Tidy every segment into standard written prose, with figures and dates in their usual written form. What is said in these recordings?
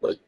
Like,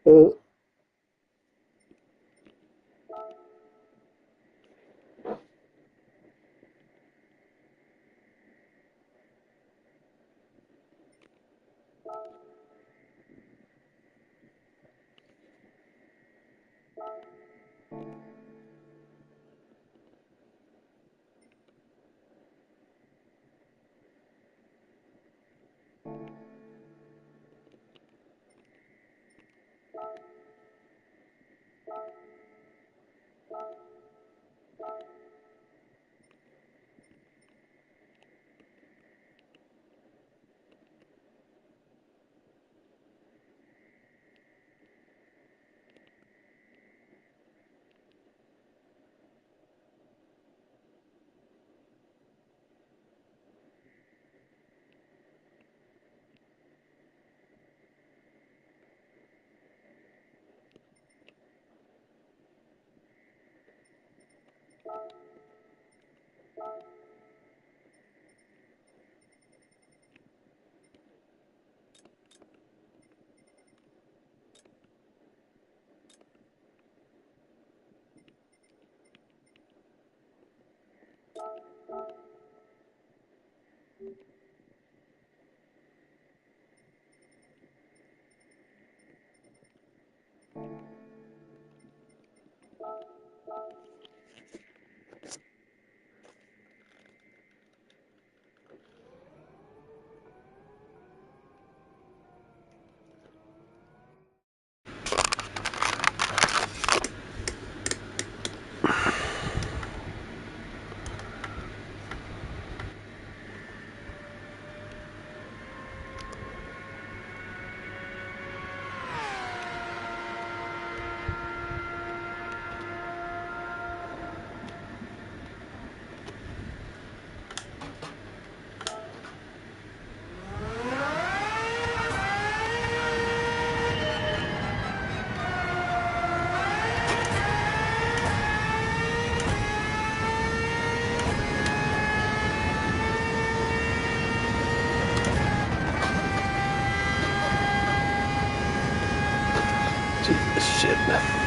uh, it.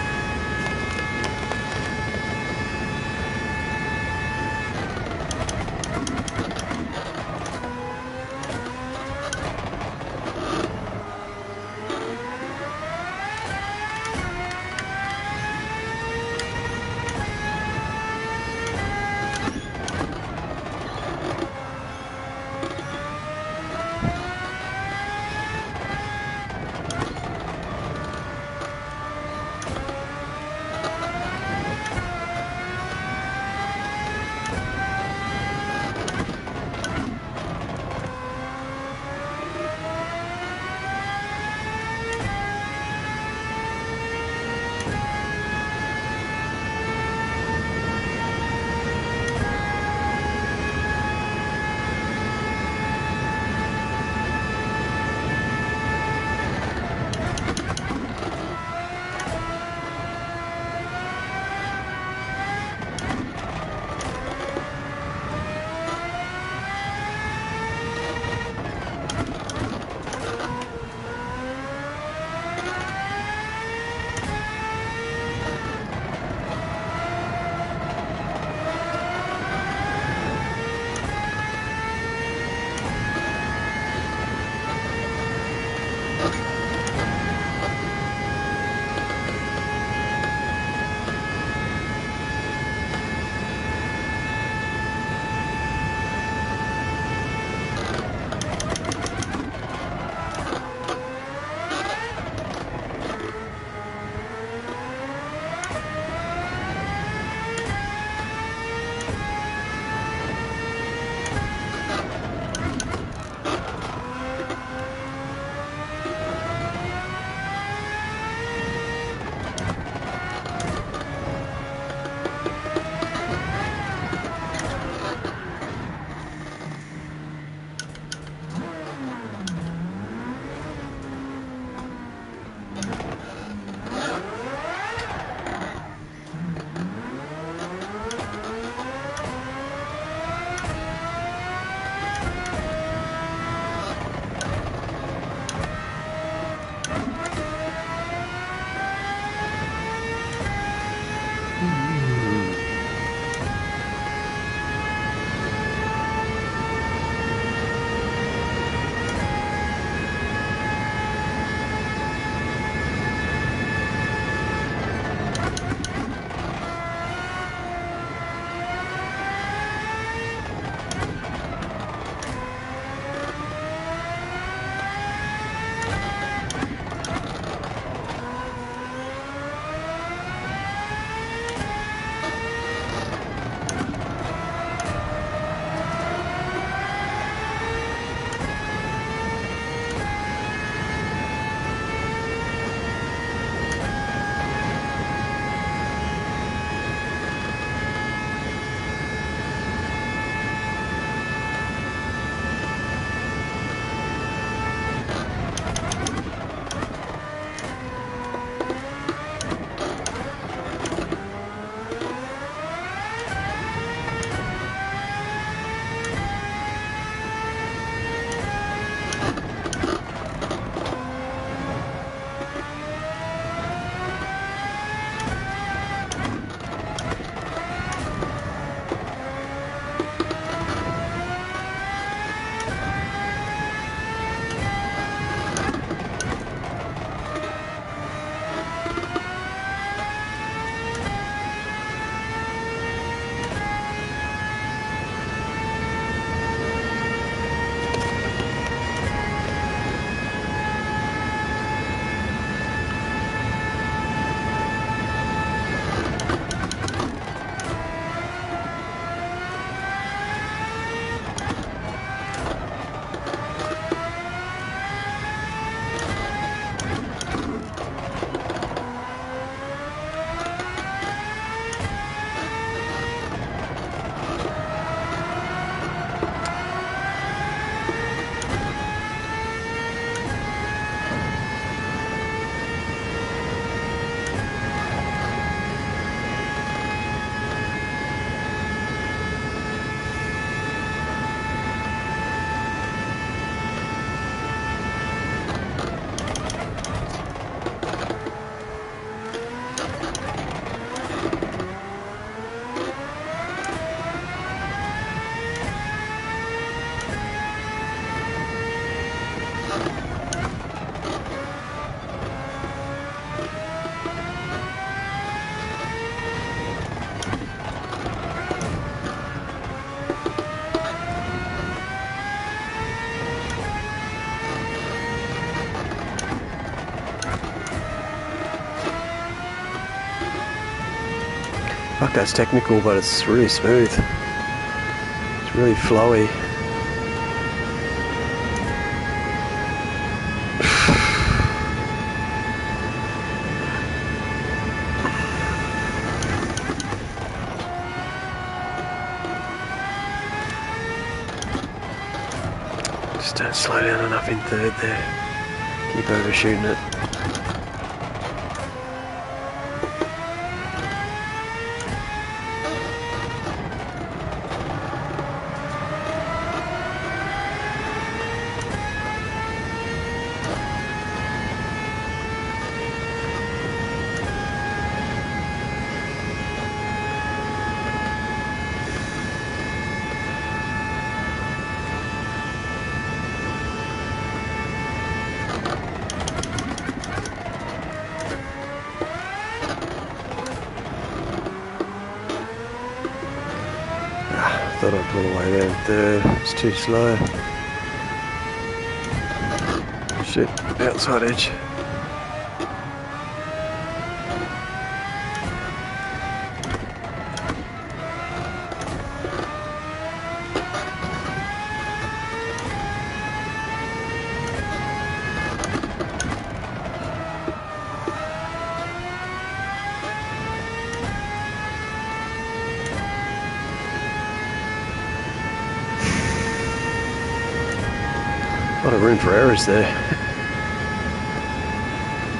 Fuck, that's technical, but it's really smooth. It's really flowy. Just don't slow down enough in third there. Keep overshooting it. Thought I'd pull away there in third. It's too slow. Shit, outside edge. A lot of room for errors there.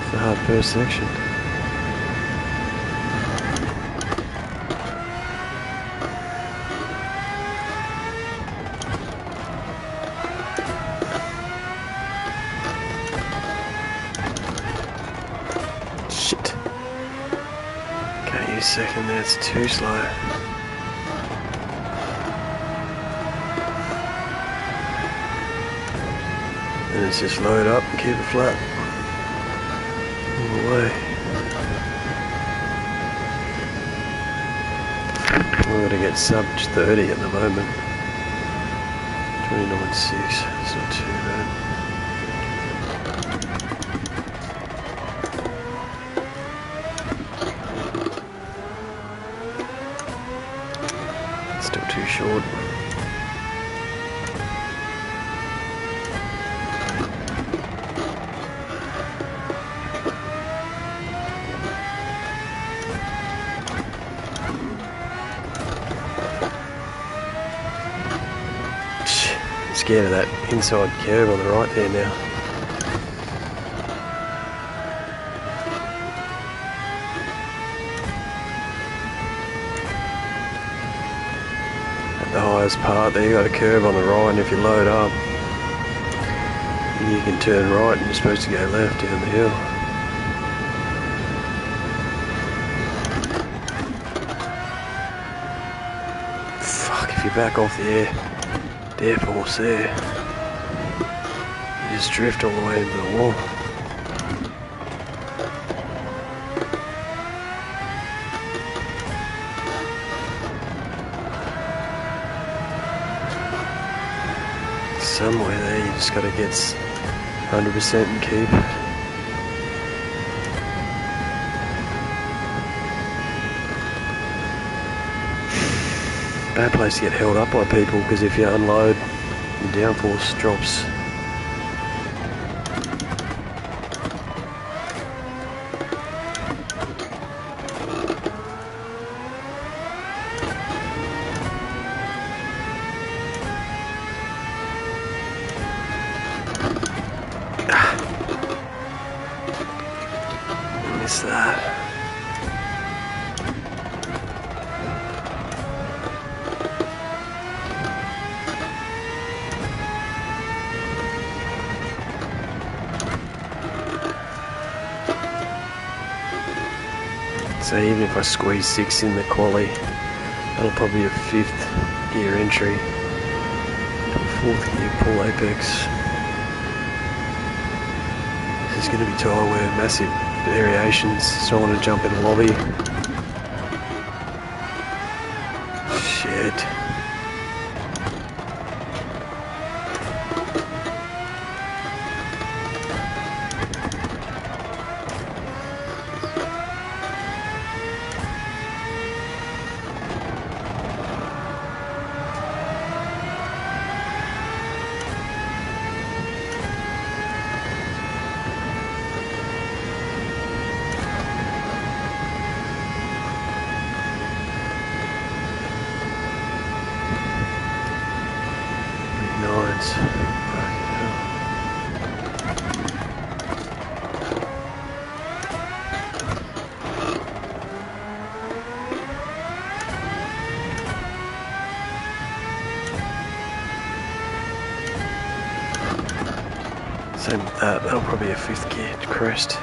It's a hard first section. Shit. Can't use second there, it's too slow. And it's just load up and keep it flat all the way. We're going to get sub 30 at the moment. 29.6, it's not too bad. It's still too short. Scared of that inside curve on the right there now. At the highest part there, you got a curve on the right, and if you load up, you can turn right and you're supposed to go left down the hill. Fuck, if you back off the air force there, you just drift all the way into the wall. Somewhere there you just got to get 100% and keep it. Bad place to get held up by people, because if you unload, the downforce drops. Miss that. So even if I squeeze 6 in the quali, that'll probably be a 5th gear entry to a 4th gear pull apex. There's going to be tile wear, massive variations, so I want to jump in the lobby. Shit. Nines. Fucking hell. Same with that, that'll probably be a 5th gear crest.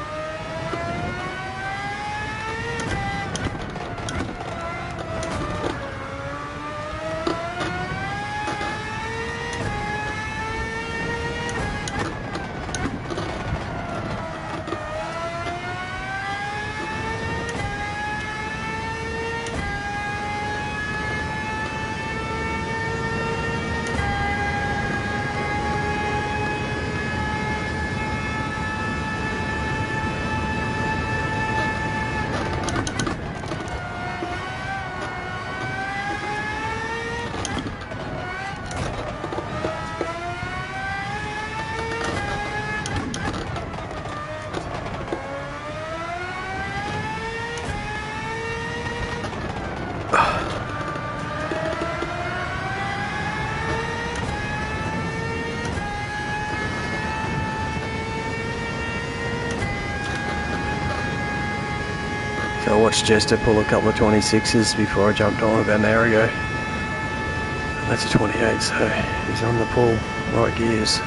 So I watched Jester pull a couple of 26s before I jumped on about an hour ago. That's a 28, so he's on the pull, right gears.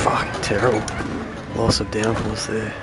Fucking terrible loss of downforce there.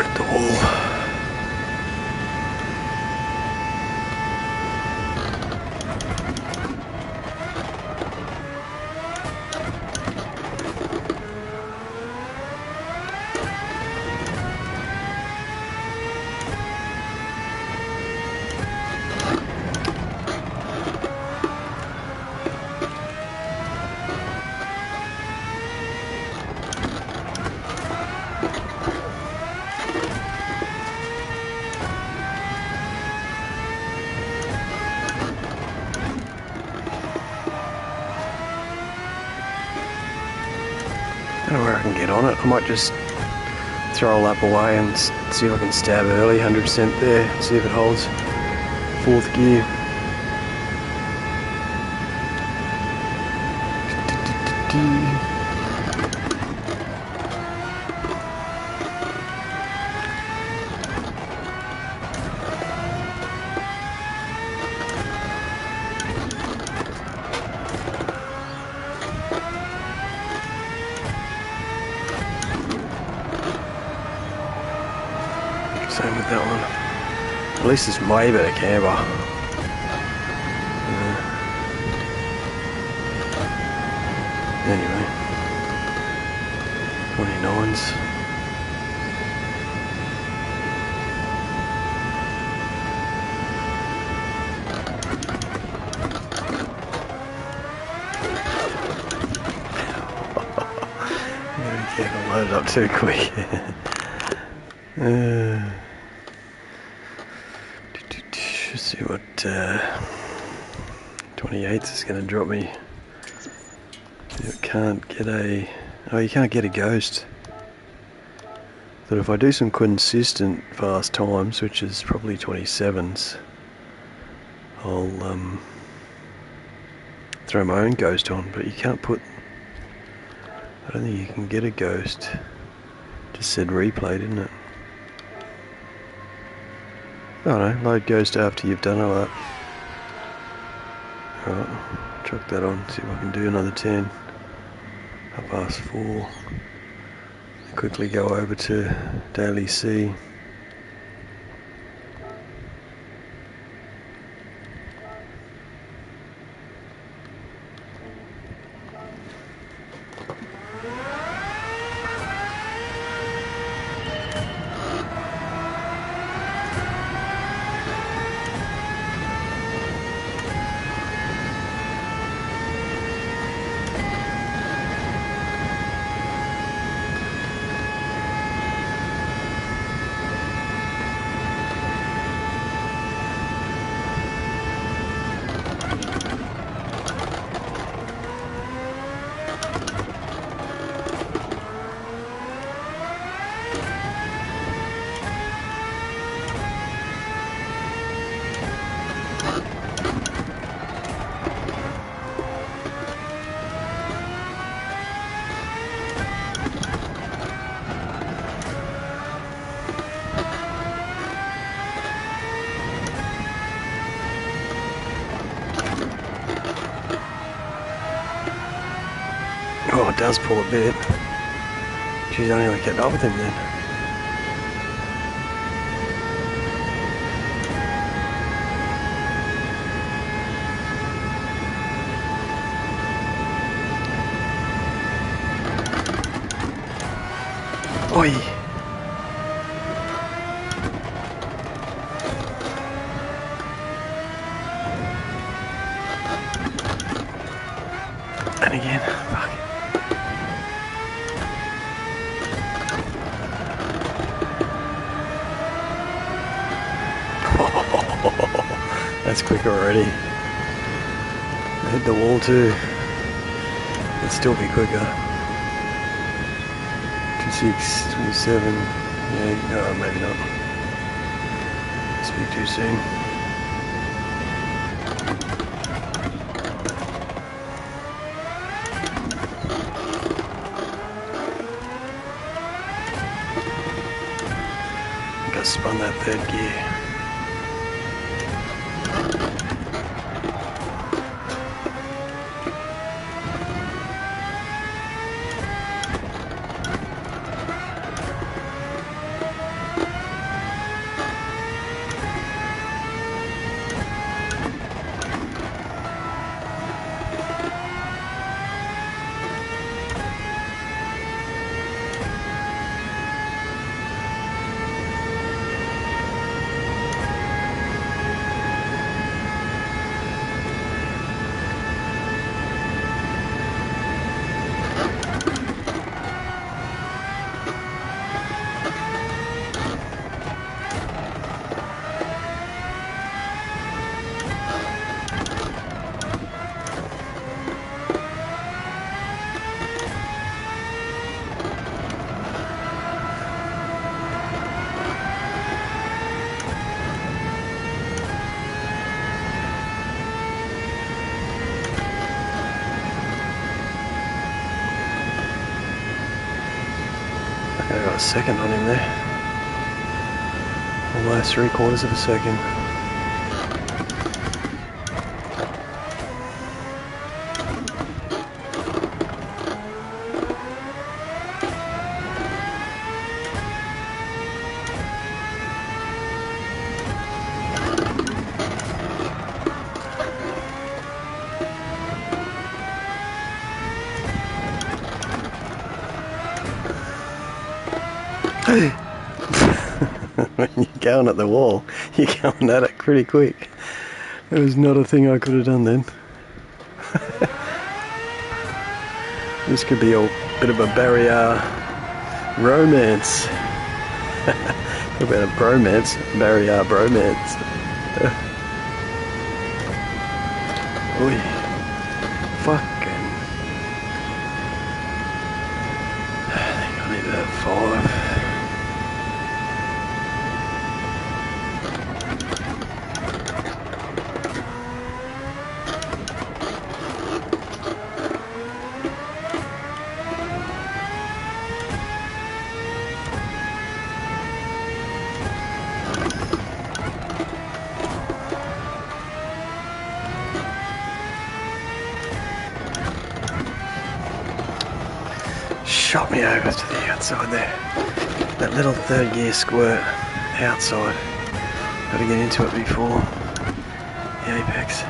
At the wall. I don't know where I can get on it. I might just throw a lap away and see if I can stab early, 100% there, see if it holds. Fourth gear. Same with that one. At least it's way better camber. Anyway, 29s. Gotta load it up too quick. Let's see what 28th is going to drop me. You can't get a... Oh, you can't get a ghost. But if I do some consistent fast times, which is probably 27s, I'll throw my own ghost on, but you can't put... I don't think you can get a ghost. Just said replay, didn't it? Oh no, load ghost after you've done all that. Alright, chuck that on, see if I can do another 10. 4:30. Quickly go over to Daily C. Oh, it does pull a bit. She's only like getting up with him then. Oi! And again, fuck. That's quick already. Hit the wall too. It'd still be quicker. 26, 27. Yeah, no, maybe not. Speak too soon. I think I spun that third gear. second on him there. Almost 3/4 of a second. When you're going at the wall, you're going at it pretty quick. There was not a thing I could have done then. This could be a bit of a barrier romance. Talk about a bromance, barrier bromance. Oi. Fucking. I think I need about 5. Shot me over to the outside there. That little third gear squirt outside. Got to get into it before the apex.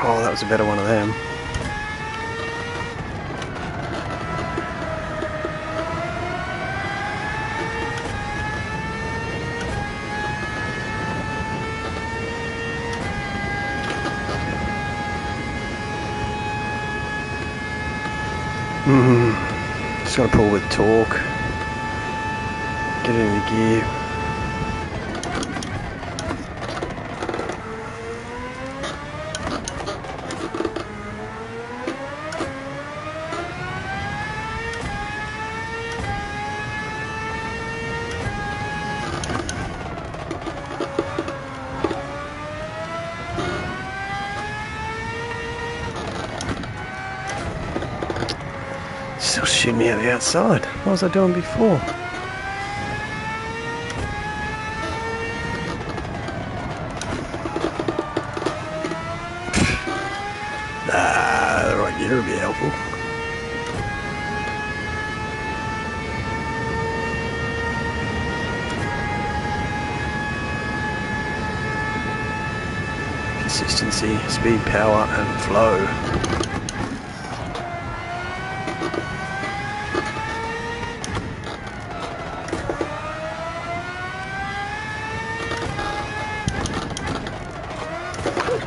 Oh, that was a better one of them. Just gotta pull with torque. Get it into gear. Still shooting me out the outside. What was I doing before? Nah, the right gear would be helpful. Consistency, speed, power, and flow.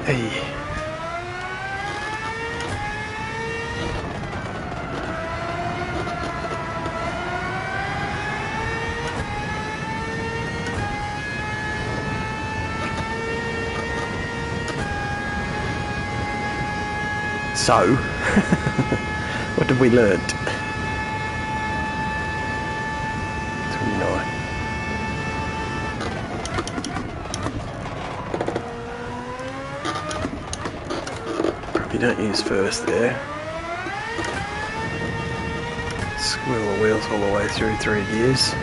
Hey. So, what have we learnt? 29. Probably don't use first there. Squirrel the wheels all the way through 3 gears.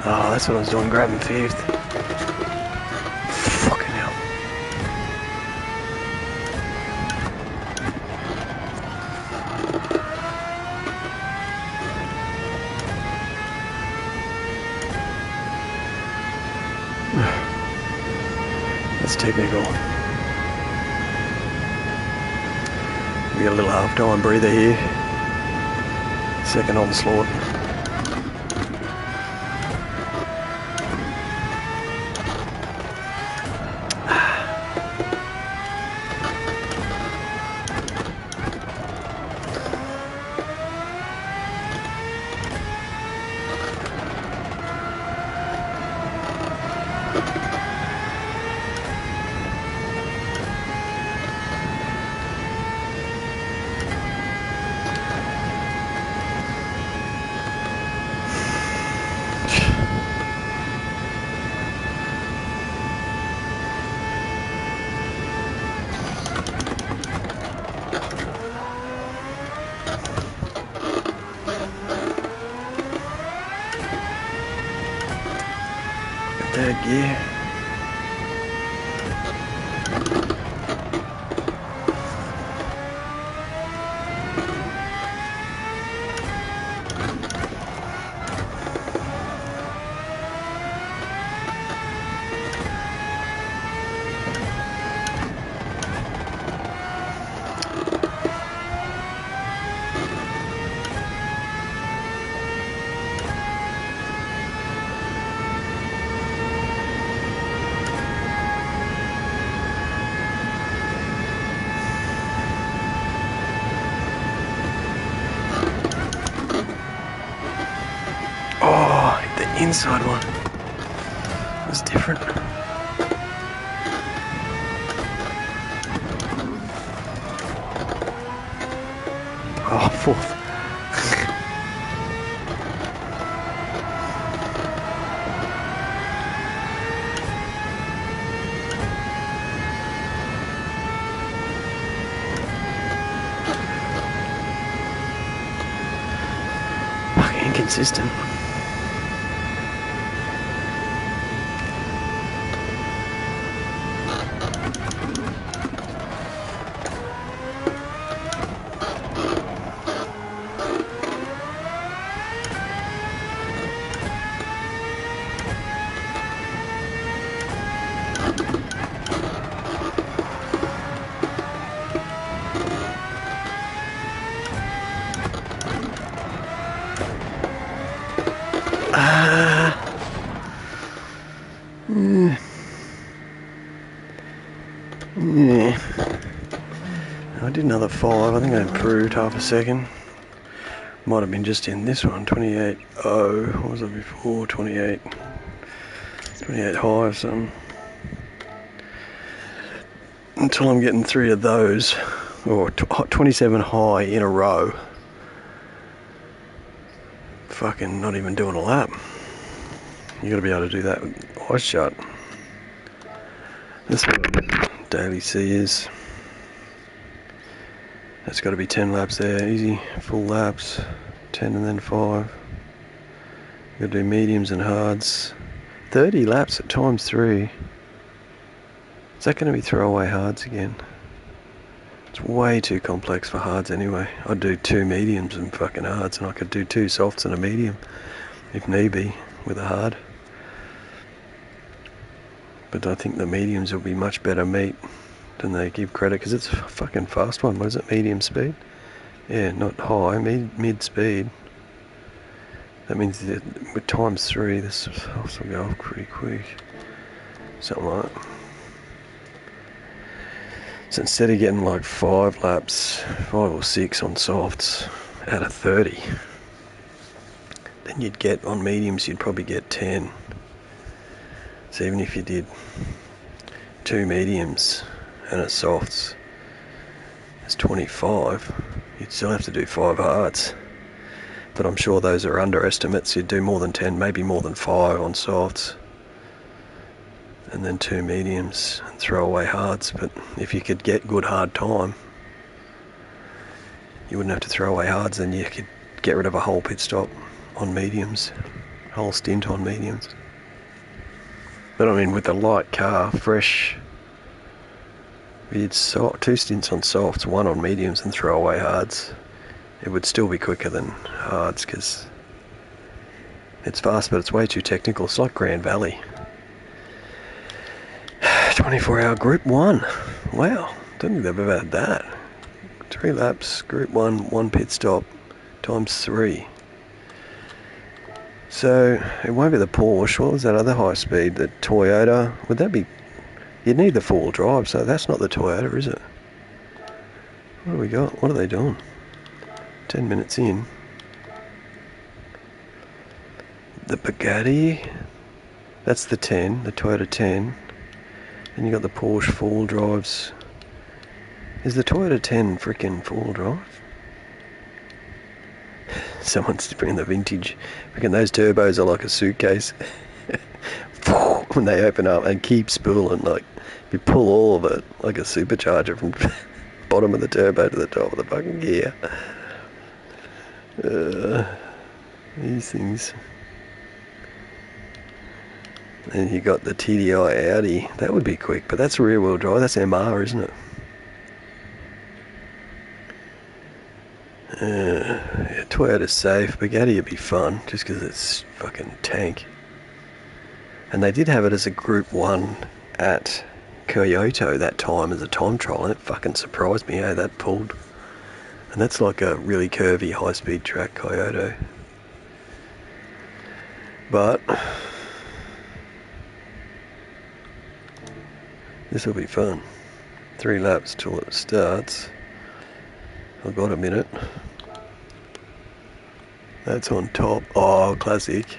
Oh, that's what I was doing, grabbing 5th. Fucking hell. That's technical. We got a little half-time breather here. Second onslaught. third gear. The inside one was different. Oh, fourth. Fucking inconsistent. Yeah. I did another 5. I think I improved half a second. Might have been just in this one. 28.0. What was it before? 28 high or something. Until I'm getting 3 of those, or 27 high in a row. Fucking not even doing a lap. You got to be able to do that with eyes shut. This one daily C is. That's got to be 10 laps there, easy, full laps, 10 and then 5. Got to do mediums and hards. 30 laps at times 3. Is that going to be throwaway hards again? It's way too complex for hards anyway. I'd do 2 mediums and fucking hards, and I could do 2 softs and a medium, if need be, with a hard. But I think the mediums will be much better meat than they give credit, because it's a fucking fast one. What is it, medium speed? Yeah, not high, mid speed. That means that with times 3, this will go off pretty quick. Something like that. So instead of getting like 5 laps, 5 or 6 on softs out of 30, then you'd get, on mediums, you'd probably get 10. So even if you did 2 mediums and a softs, it's 25. You'd still have to do 5 hards. But I'm sure those are underestimates. You'd do more than 10, maybe more than 5 on softs. And then 2 mediums and throw away hards. But if you could get good hard time, you wouldn't have to throw away hards, and you could get rid of a whole pit stop on mediums, a whole stint on mediums. But I mean, with a light car, fresh, we did 2 stints on softs, 1 on mediums, and throw away hards. It would still be quicker than hards, because it's fast, but it's way too technical. It's like Grand Valley. 24-hour Group 1. Wow, don't think they've ever had that. 3 laps, Group 1, 1 pit stop, times 3. So, it won't be the Porsche. What was that other high speed? The Toyota? Would that be... You'd need the 4-wheel drive, so that's not the Toyota, is it? What do we got? What are they doing? 10 minutes in. The Bugatti. That's the 10, the Toyota 10. Then you got the Porsche 4-wheel drives. Is the Toyota 10 freaking 4-wheel drive? Someone's bringing the vintage. Freaking those turbos are like a suitcase. When they open up and keep spooling, like, you pull all of it like a supercharger from bottom of the turbo to the top of the fucking gear. These things. Then you got the TDI Audi. That would be quick, but that's rear wheel drive. That's MR, isn't it? Yeah, Toyota's safe. Bugatti would be fun, just because it's fucking tank. And they did have it as a Group 1 at Kyoto that time as a time trial, and it fucking surprised me how that pulled. And that's like a really curvy, high-speed track, Kyoto. But this will be fun. 3 laps till it starts. I've got a minute. That's on top. Oh, classic.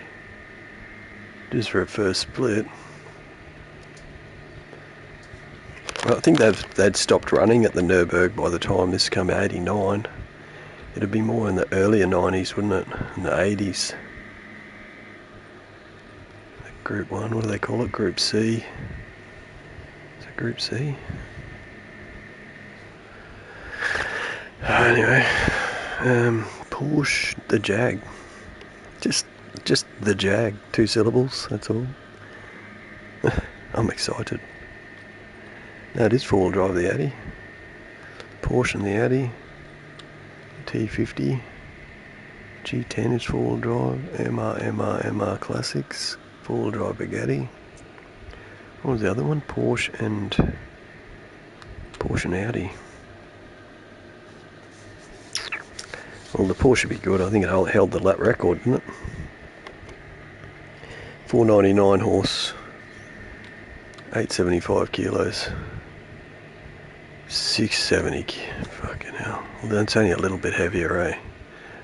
Just for a first split. Well, I think they'd stopped running at the Nürburgring by the time this came out, 89. It'd be more in the earlier 90s, wouldn't it? In the 80s. Group 1, what do they call it? Group C. Is it Group C? Anyway, Porsche, the Jag. Just the Jag. 2 syllables, that's all. I'm excited. No, it is 4-wheel drive, the Audi. Porsche and the Audi. T50. G10 is 4-wheel drive. MR Classics. 4-wheel drive Bugatti. What was the other one? Porsche and Audi. Well, the Porsche should be good. I think it held the lap record, didn't it? 499 horse, 875 kilos, 670. Fucking hell. Well, that's only a little bit heavier, eh?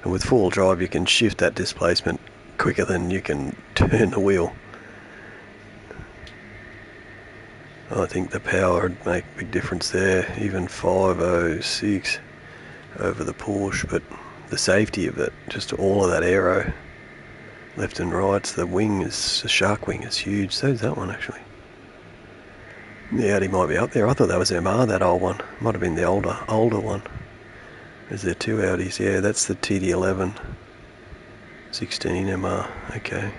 And with 4-wheel drive, you can shift that displacement quicker than you can turn the wheel. I think the power would make a big difference there. Even 506 over the Porsche, but the safety of it, just all of that aero, left and right. The wing is, the shark wing is huge. So is that one actually. The Audi might be up there. I thought that was MR, that old one. Might have been the older one. Is there 2 Audis? Yeah, that's the TD11 16 MR. Okay.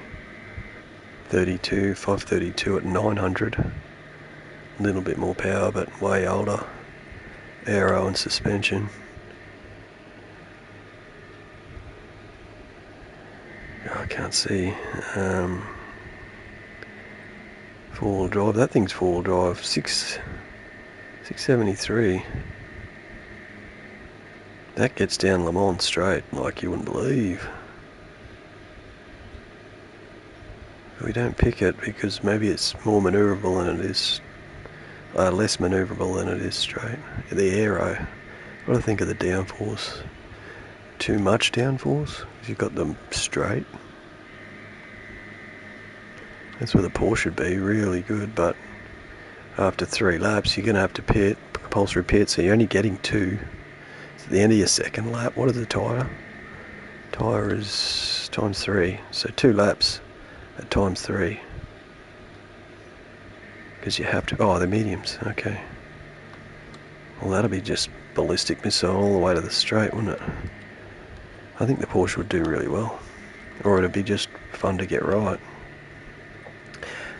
532 at 900. A little bit more power, but way older. Aero and suspension. I can't see. 4-wheel drive. That thing's 4-wheel drive. 673. That gets down Le Mans straight like you wouldn't believe. We don't pick it because maybe it's more manoeuvrable than it is. Less manoeuvrable than it is straight. The aero. What do I think of the downforce? Too much downforce? You've got them straight. That's where the Porsche should be, really good, but after 3 laps you're going to have to pit, compulsory pit, so you're only getting 2. It's at the end of your second lap. What is the tyre? Tyre is times 3, so 2 laps at times 3. Because you have to, the mediums, okay. Well, that'll be just ballistic missile all the way to the straight, wouldn't it? I think the Porsche would do really well. Or it'd be just fun to get right.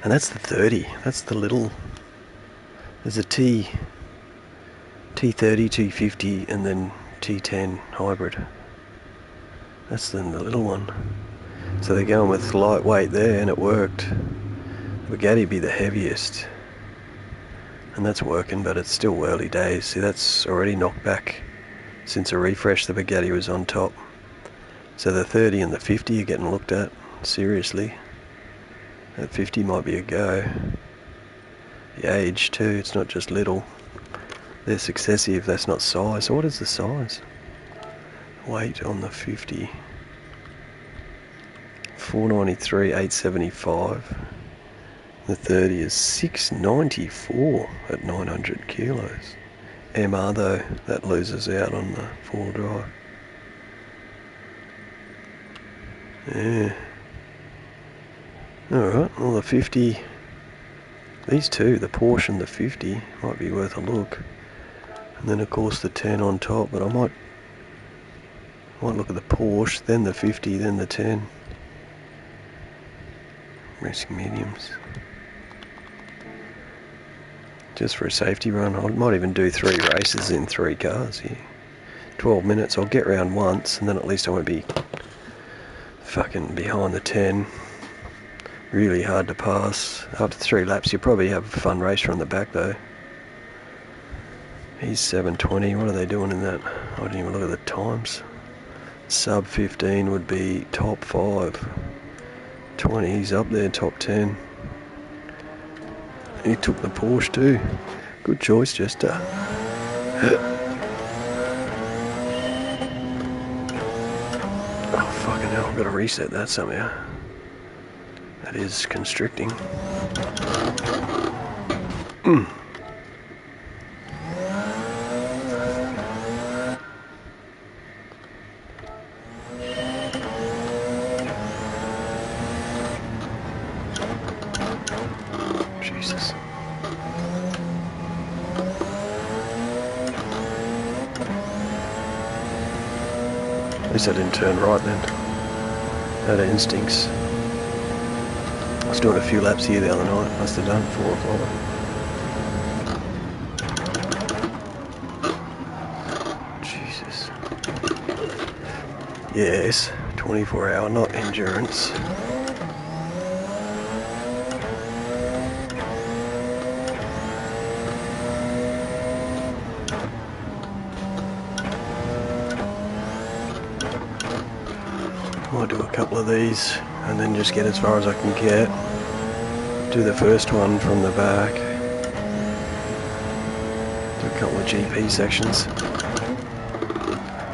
And that's the 30. That's the little... There's a T30, T50, and then T10 hybrid. That's then the little one. So they're going with lightweight there, and it worked. The Bugatti would be the heaviest. And that's working, but it's still early days. See, that's already knocked back. Since a refresh, the Bugatti was on top. So the 30 and the 50 are getting looked at seriously. That 50 might be a go. The age too, it's not just little. They're successive, that's not size. So what is the size? Weight on the 50. 493, 875. The 30 is 694 at 900 kilos. MR though, that loses out on the 4-wheel drive. Yeah. Alright, well the 50, these two, the Porsche and the 50, might be worth a look. And then of course the 10 on top, but I might look at the Porsche, then the 50, then the 10. Racing mediums. Just for a safety run. I might even do 3 races in 3 cars here. 12 minutes. I'll get round once and then at least I won't be fucking behind the 10. Really hard to pass. After 3 laps you probably have a fun race from the back though. He's 7:20. What are they doing in that? I didn't even look at the times. Sub 15 would be top 5. 20, he's up there, top 10. He took the Porsche too. Good choice, Jester. Oh fucking hell, I've got to reset that somehow. That is constricting. Jesus. At least I didn't turn right then. Out of instincts. I was doing a few laps here the other night. Must have done 4 o'clock. Jesus. Yes, 24-hour, not endurance. I'll do a couple of these and then just get as far as I can get. Do the first one from the back. Do a couple of GP sections.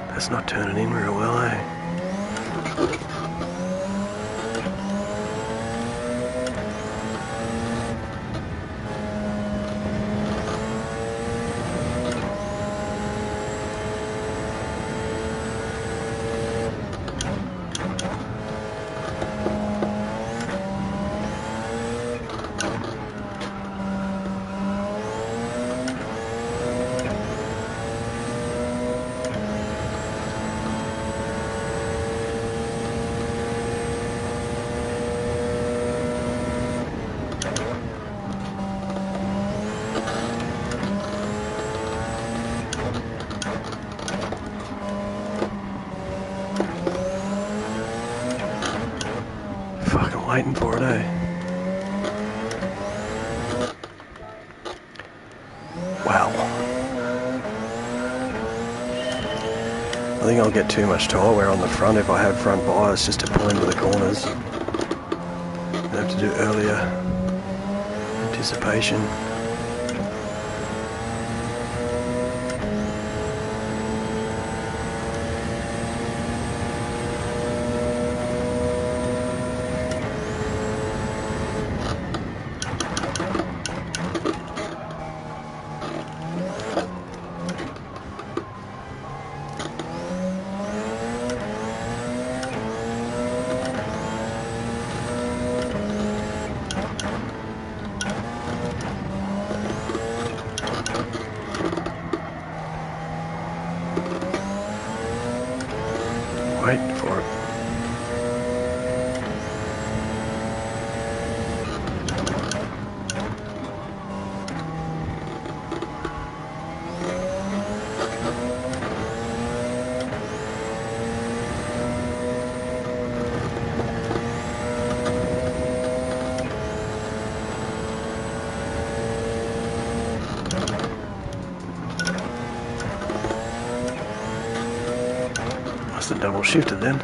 That's not turning in real well, eh? Waiting for it, eh? Wow. I think I'll get too much tyre wear on the front if I have front bias just to pull into the corners. I have to do earlier anticipation. Wait for it. Must have double shifted then. It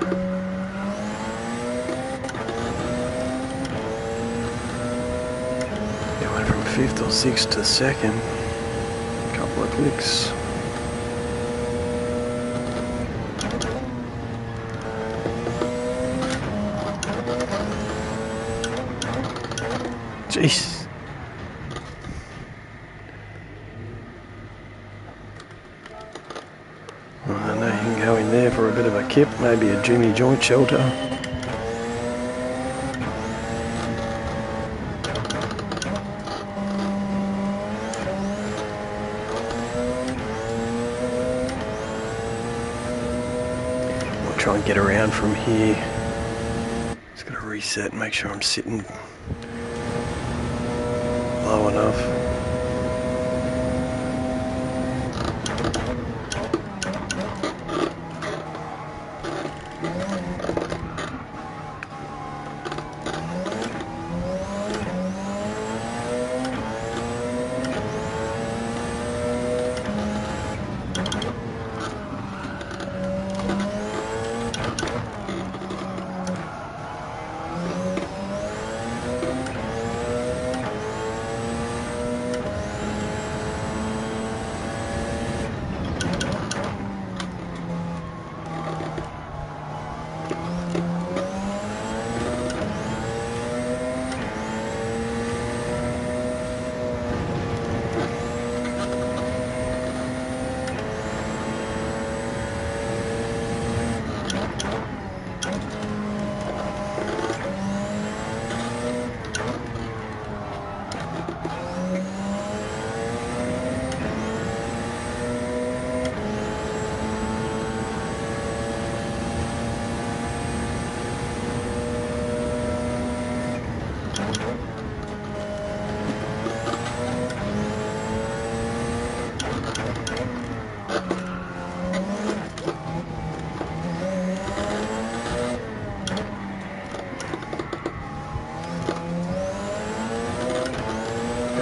went from 5th or 6th to 2nd. A couple of clicks. Jeez. I know you can go in there for a bit of a kip, maybe a Jimmy joint shelter. I'll try and get around from here. Just gotta reset and make sure I'm sitting low enough.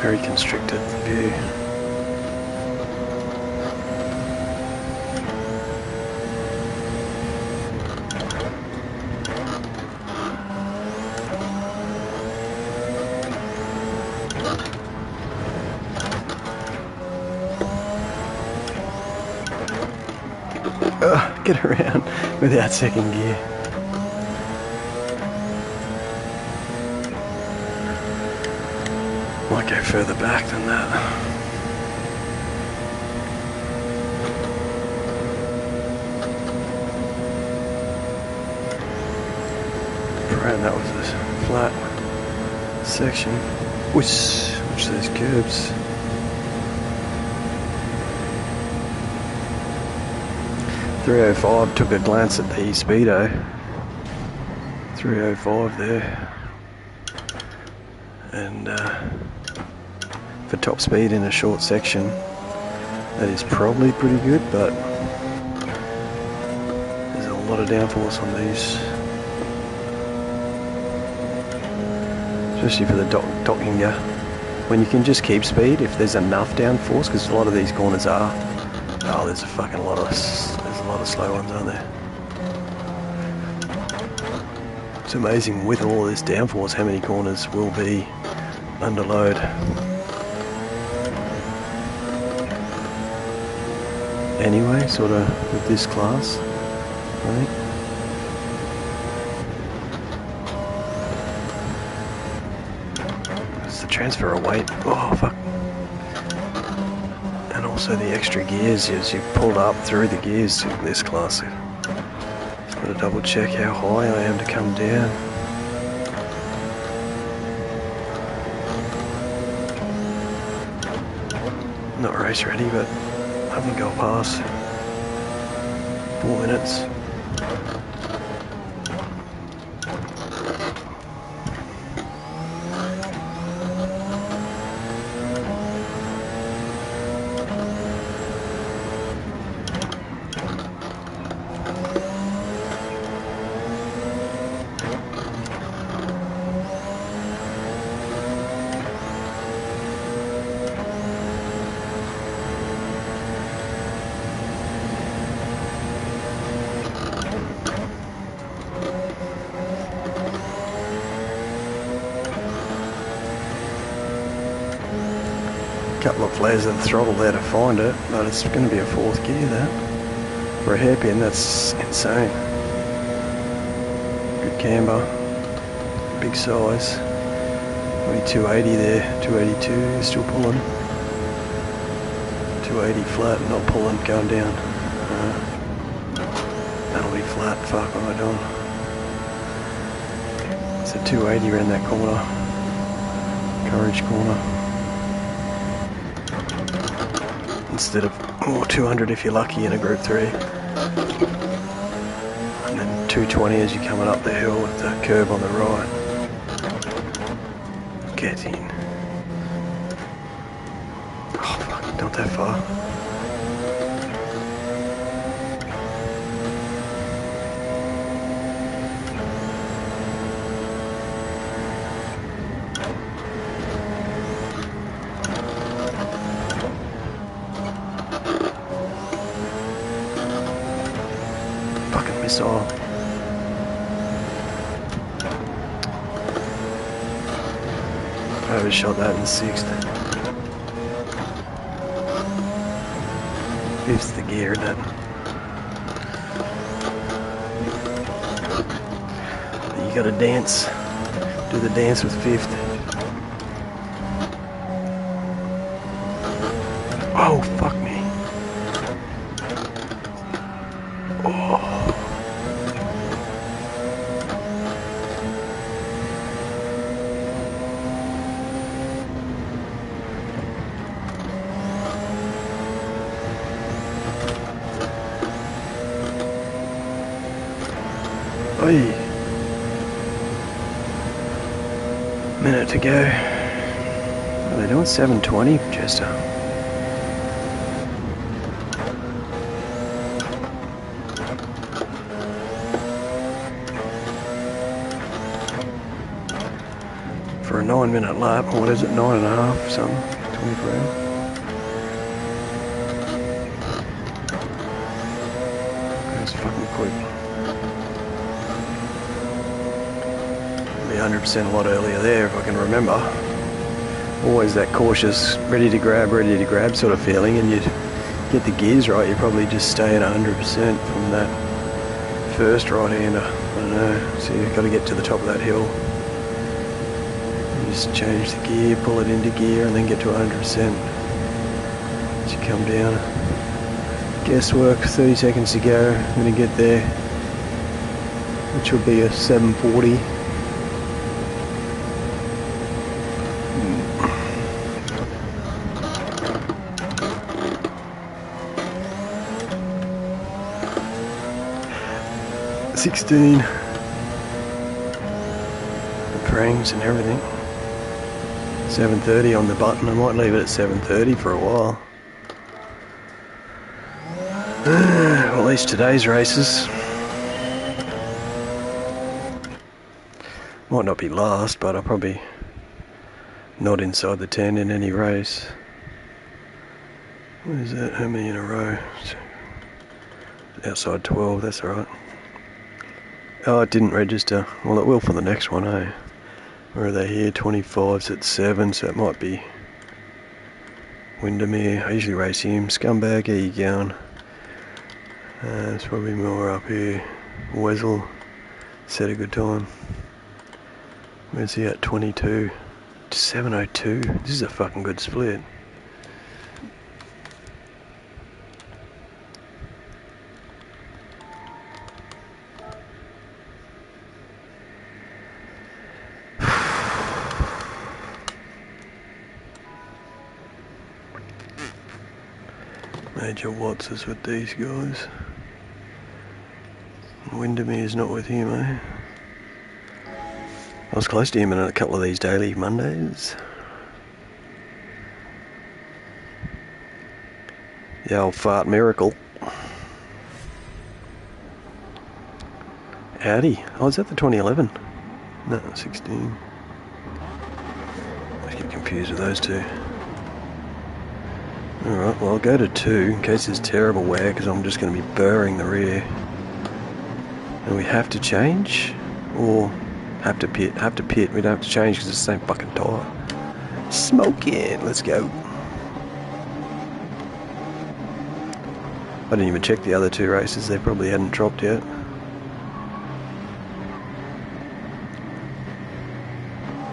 Very constricted view. Get around without second gear. Might go further back than that. And that was a flat section. Watch those curbs. .305 took a glance at the speedo. 305 there. And for top speed in a short section, that is probably pretty good, but there's a lot of downforce on these, especially for the docking gear. When you can just keep speed, if there's enough downforce, because a lot of these corners are, oh, there's a fucking lot of slow ones, aren't there? It's amazing with all this downforce how many corners will be under load. Anyway, sort of with this class, I think. It's the transfer of weight. Oh fuck. And also the extra gears as you pulled up through the gears in this class. Just got to double check how high I am to come down. Not race ready, but I haven't got past 4 minutes. Couple of flares of the throttle there to find it, but it's going to be a 4th gear that. For a hairpin, that's insane. Good camber, big size. Only 280 there, 282, still pulling. 280 flat, not pulling, going down. That'll be flat, fuck, what am I doing? It's a 280 around that corner. Courage corner. Instead of 200 if you're lucky in a group 3. And then 220 as you're coming up the hill with the curb on the right. Get in. that far. Fucking missile. I overshot that in 6th. 5th's the gear, isn't it? You gotta dance. Do the dance with 5th. Oh, fuck me. Oh. Oi. Minute to go. What are they doing? 7:20, Chester. For a 9-minute lap, or what is it? 9.5, something. 24 hours. That's fucking quick. 100% a lot earlier there if I can remember. Always that cautious, ready to grab sort of feeling, and you get the gears right, you probably just stay at 100% from that first right-hander. I don't know, so you've got to get to the top of that hill. You just change the gear, pull it into gear, and then get to 100% as you come down. Guesswork, 30 seconds to go. I'm going to get there, which will be a 7:40. 16. The prangs and everything. 7:30 on the button. I might leave it at 7:30 for a while. Well, at least today's races. Might not be last, but I'll probably not inside the 10 in any race. What is that? How many in a row? Outside 12, that's alright. Oh, it didn't register. Well, it will for the next one, eh? Where are they here? 25's at 7, so it might be Windermere. I usually race him. Scumbag, how you going? There's probably more up here. Wessel set a good time. Where's he at? 22. 7:02. This is a fucking good split. Major Watts is with these guys. Windermere's not with him, eh? I was close to him in a couple of these daily Mondays. The old fart miracle. Audi. Oh, is that the 2011? No, 16. I get confused with those two. Alright, well I'll go to 2 in case there's terrible wear, because I'm just going to be burring the rear. And we have to change? Or have to pit? Have to pit. We don't have to change because it's the same fucking tyre. Smoking! Let's go. I didn't even check the other 2 races. They probably hadn't dropped yet.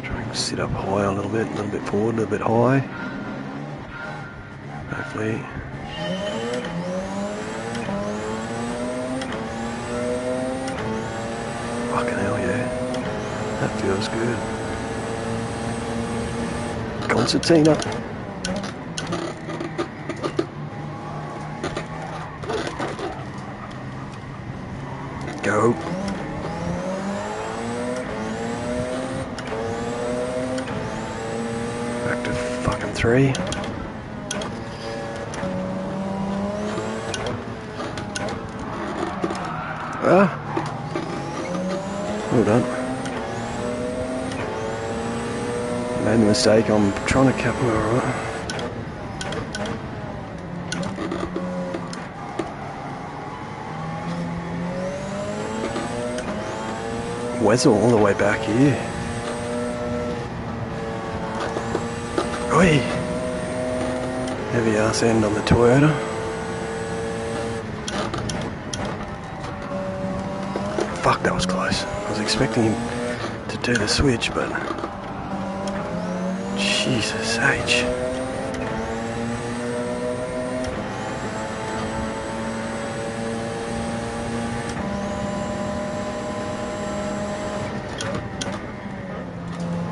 Try and sit up high a little bit forward, a little bit high. Hopefully. Fucking hell, yeah. That feels good. Concertina. Go. Back to fucking 3. Ah! Well done. Made the mistake, I'm trying to cap him alright. Wessel all the way back here. Oi! Heavy ass end on the Toyota. Fuck, that was close. I was expecting him to do the switch, but... Jesus H.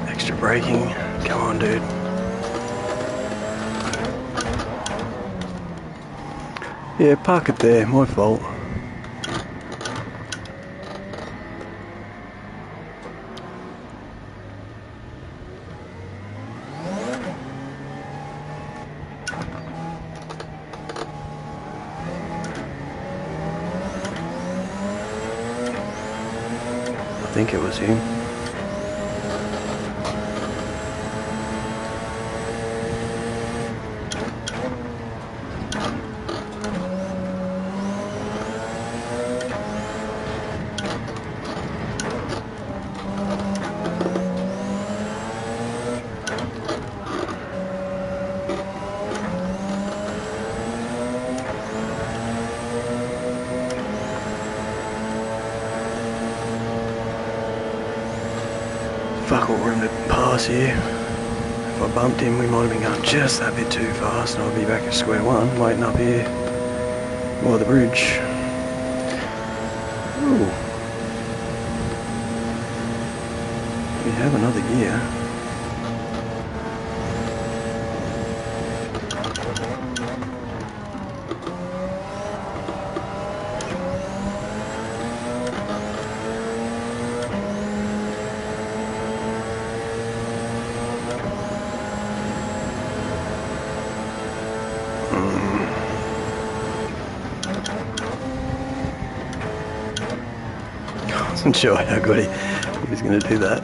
Extra braking. Come on, dude. Yeah, park it there. My fault. I think it was him. Fuck all room to pass here. If I bumped him, we might have been going just that bit too fast and I'll be back at square one, waiting up here by the bridge. Ooh. We have another gear. I wasn't sure how good he was going to do that.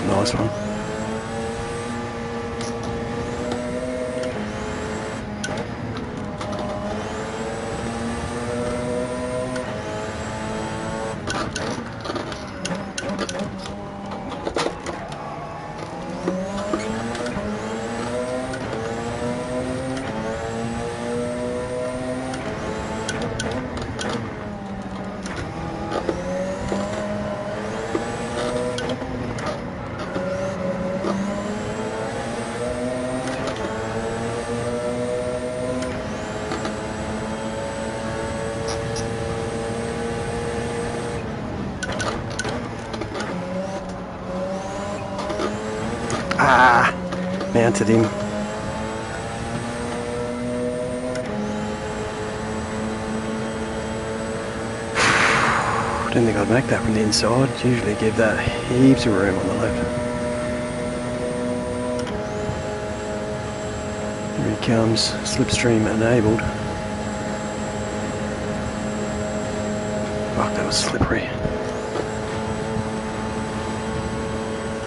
Nice one. Ah, mounted him. Didn't think I'd make that from the inside. Usually give that heaps of room on the left. Here he comes, slipstream enabled. Fuck, that was slippery.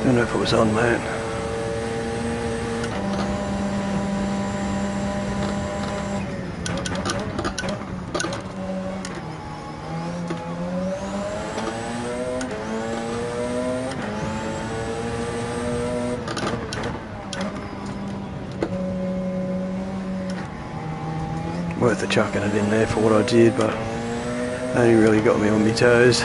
Don't know if it was on, mate. Worth the chucking it in there for what I did, but only really got me on my toes.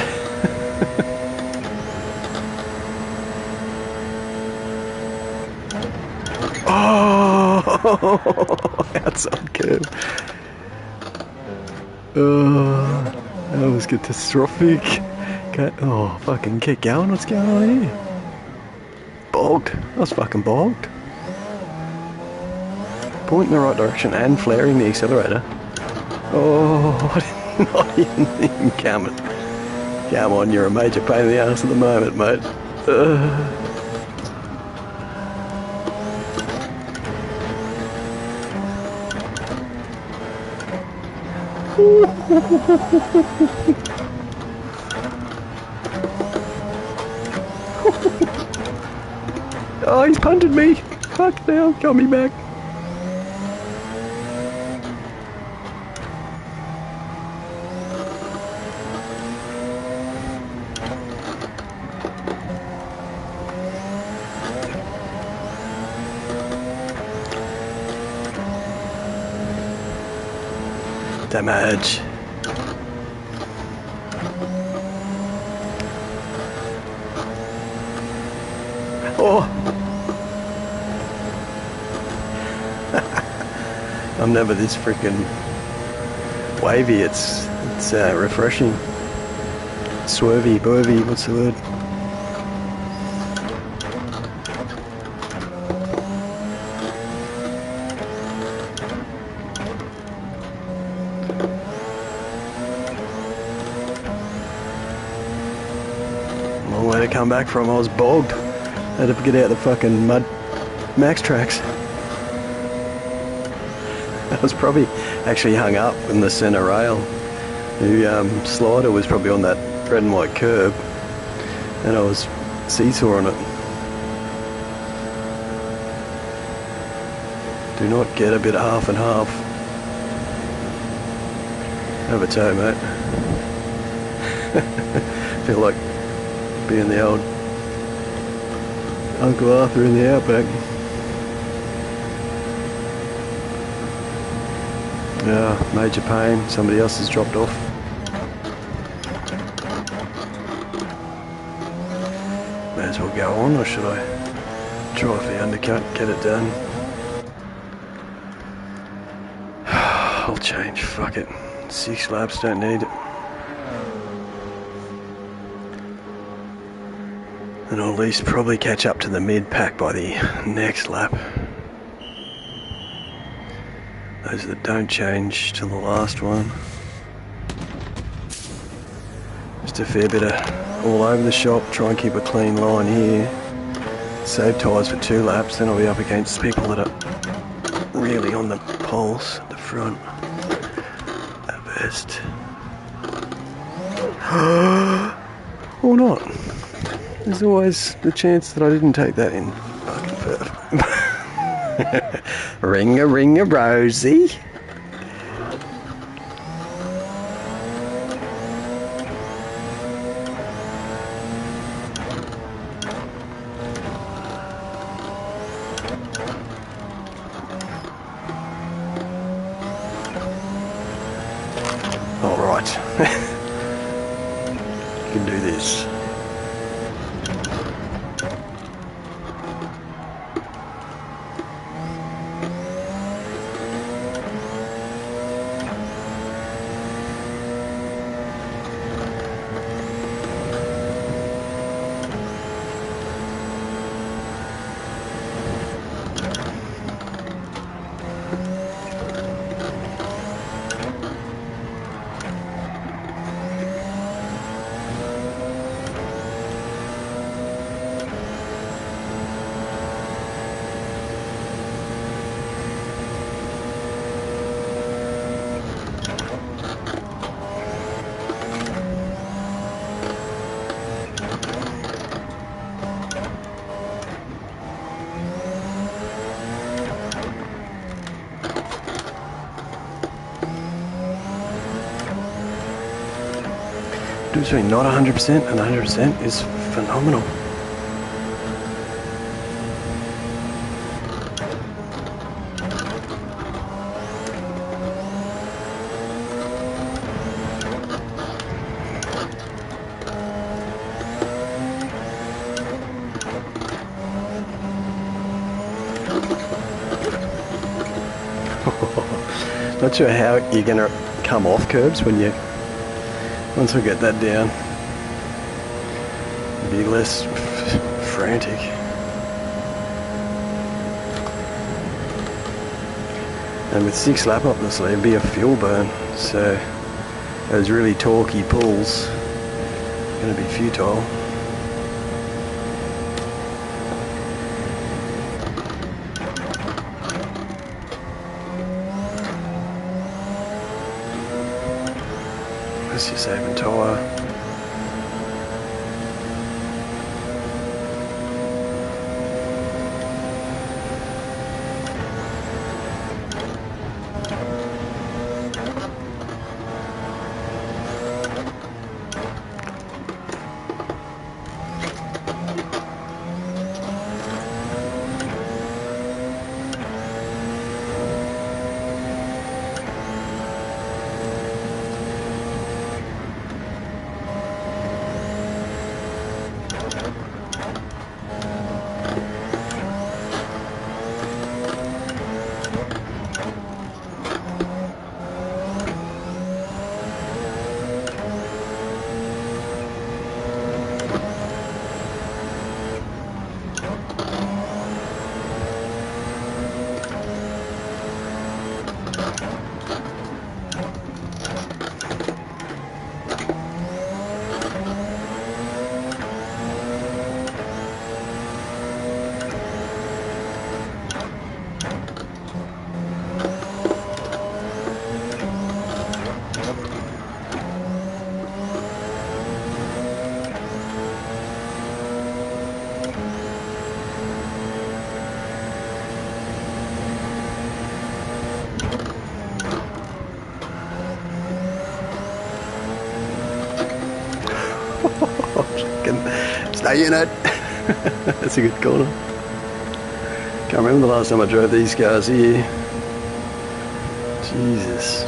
Oh, outside curve. Oh, that was catastrophic. Okay. Oh, fucking keep going. What's going on here? Bogged. I was fucking bogged. Pointing in the right direction and flaring the accelerator. Oh, I did not even coming. Come on, you're a major pain in the ass at the moment, mate. Oh, he's punted me. Fuck now, got me back. Damage. Oh! I'm never this freaking wavy. It's refreshing. Swervy, burvy, what's the word? Long way to come back from. I was bogged. I had to get out the fucking mud max tracks. I was probably actually hung up in the centre rail. The slider was probably on that red and white curb, and I was seesawing it. Do not get a bit of half and half. Have a toe, mate. Feel like being the old Uncle Arthur in the outback. Yeah, major pain. Somebody else has dropped off. May as well go on, or should I try for the undercut, get it done? I'll change, fuck it. 6 laps, don't need it. And I'll at least probably catch up to the mid-pack by the next lap. Those that don't change till the last one. Just a fair bit of all over the shop, try and keep a clean line here. Save tyres for 2 laps, then I'll be up against people that are really on the pulse at the front. At best. Or not. There's always the chance that I didn't take that in. Fucking perfect. Ring a Rosie. All right. You can do this. Difference between not 100% and 100% is phenomenal. Not sure how you're going to come off curbs when you, once we get that down. be less frantic. And with 6 lap up the sleeve, it'd be a fuel burn, so those really torquey pulls are going to be futile. That's your saving tyre. Stay in it. That's a good corner. Can't remember the last time I drove these cars here. Jesus.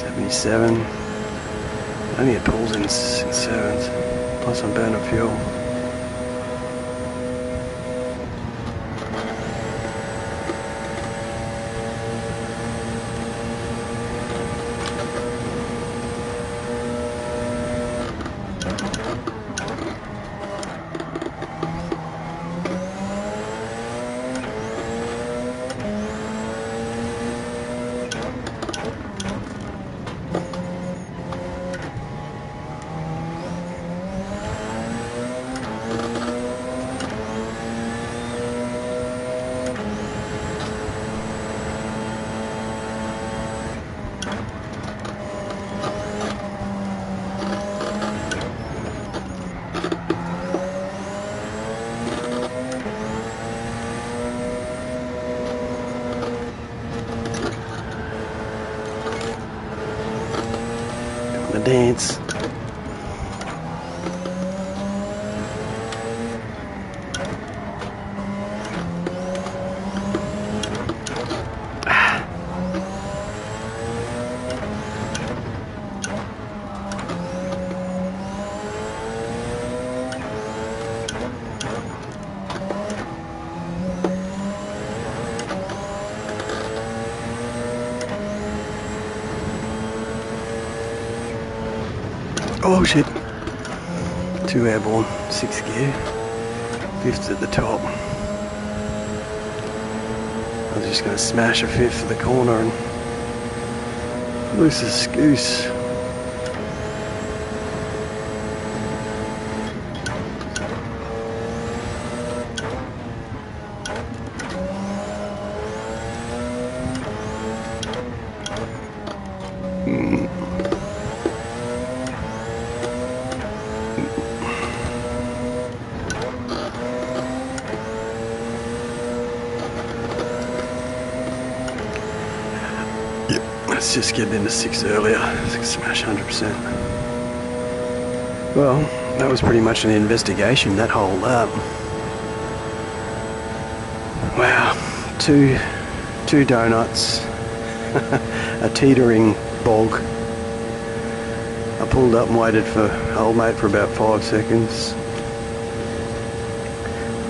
77. I only had pulls in 7s. Plus I'm burning fuel. Dance. Oh shit. 2 airborne, 6th gear, 5th at the top. I was just going to smash a 5th for the corner and loose as goose. Let's just get into 6 earlier. Smash 100%. Well, that was pretty much an investigation, that whole lap. Wow, two donuts, a teetering bog. I pulled up and waited for old mate for about 5 seconds.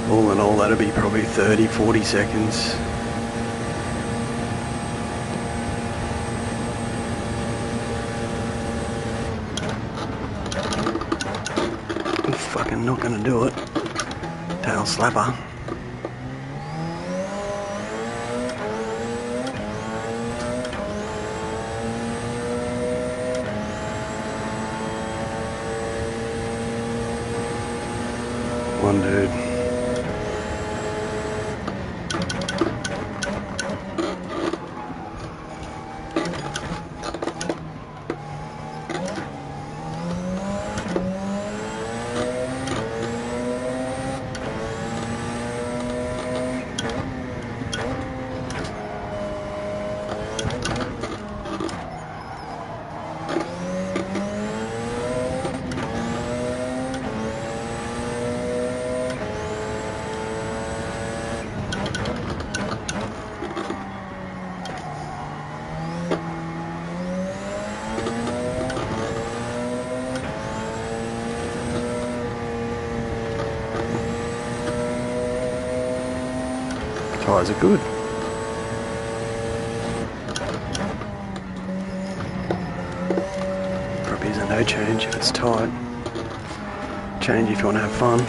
All in all, that'll be probably 30, 40 seconds. fucking not gonna do it. Tail slapper. One dude. Tyres are good. Probably is a no change if it's tight. Change if you want to have fun.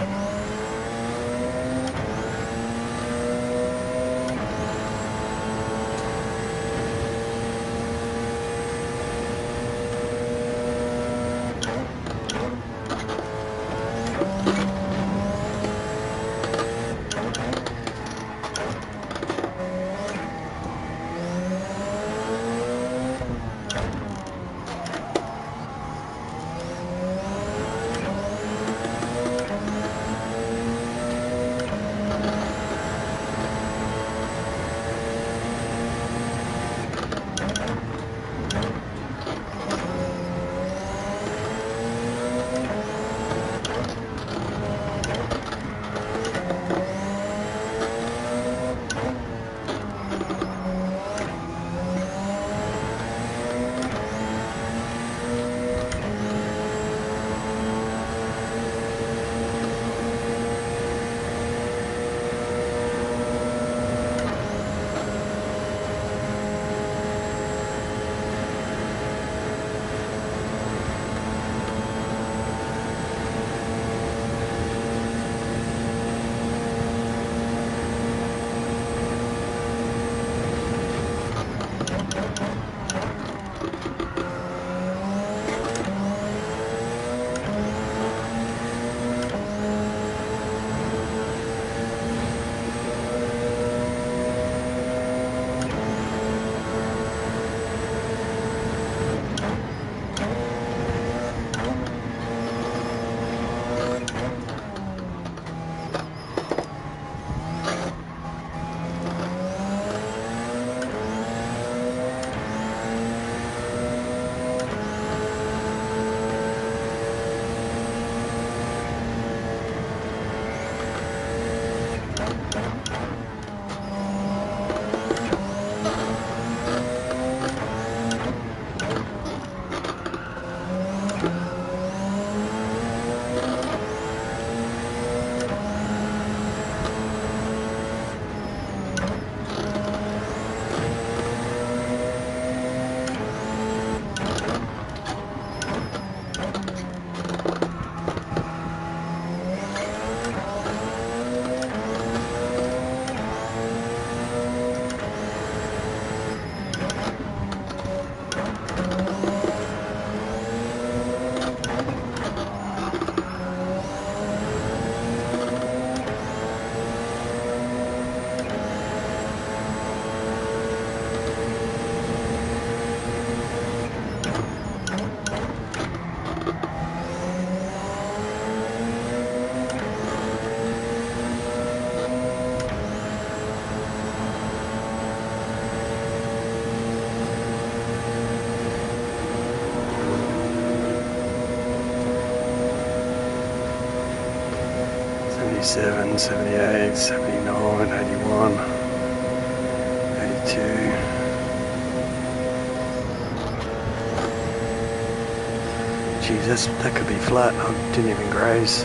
'77, '78, '79, '81, '82. Geez, that could be flat. I didn't even graze.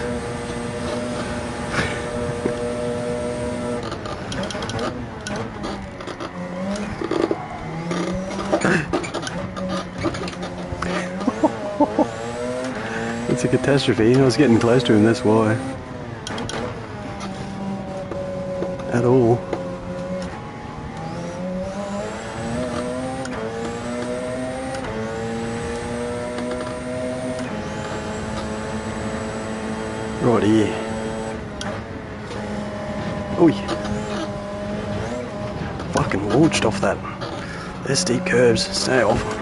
It's a catastrophe. I was getting close to him, that's why. At all. Right here. Oi. Fucking launched off that. They're steep curves. Stay off.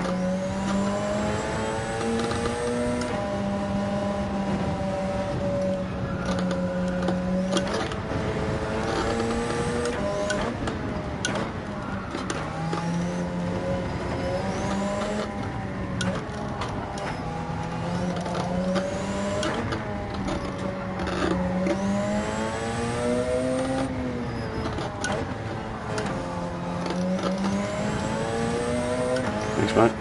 Thanks, mate.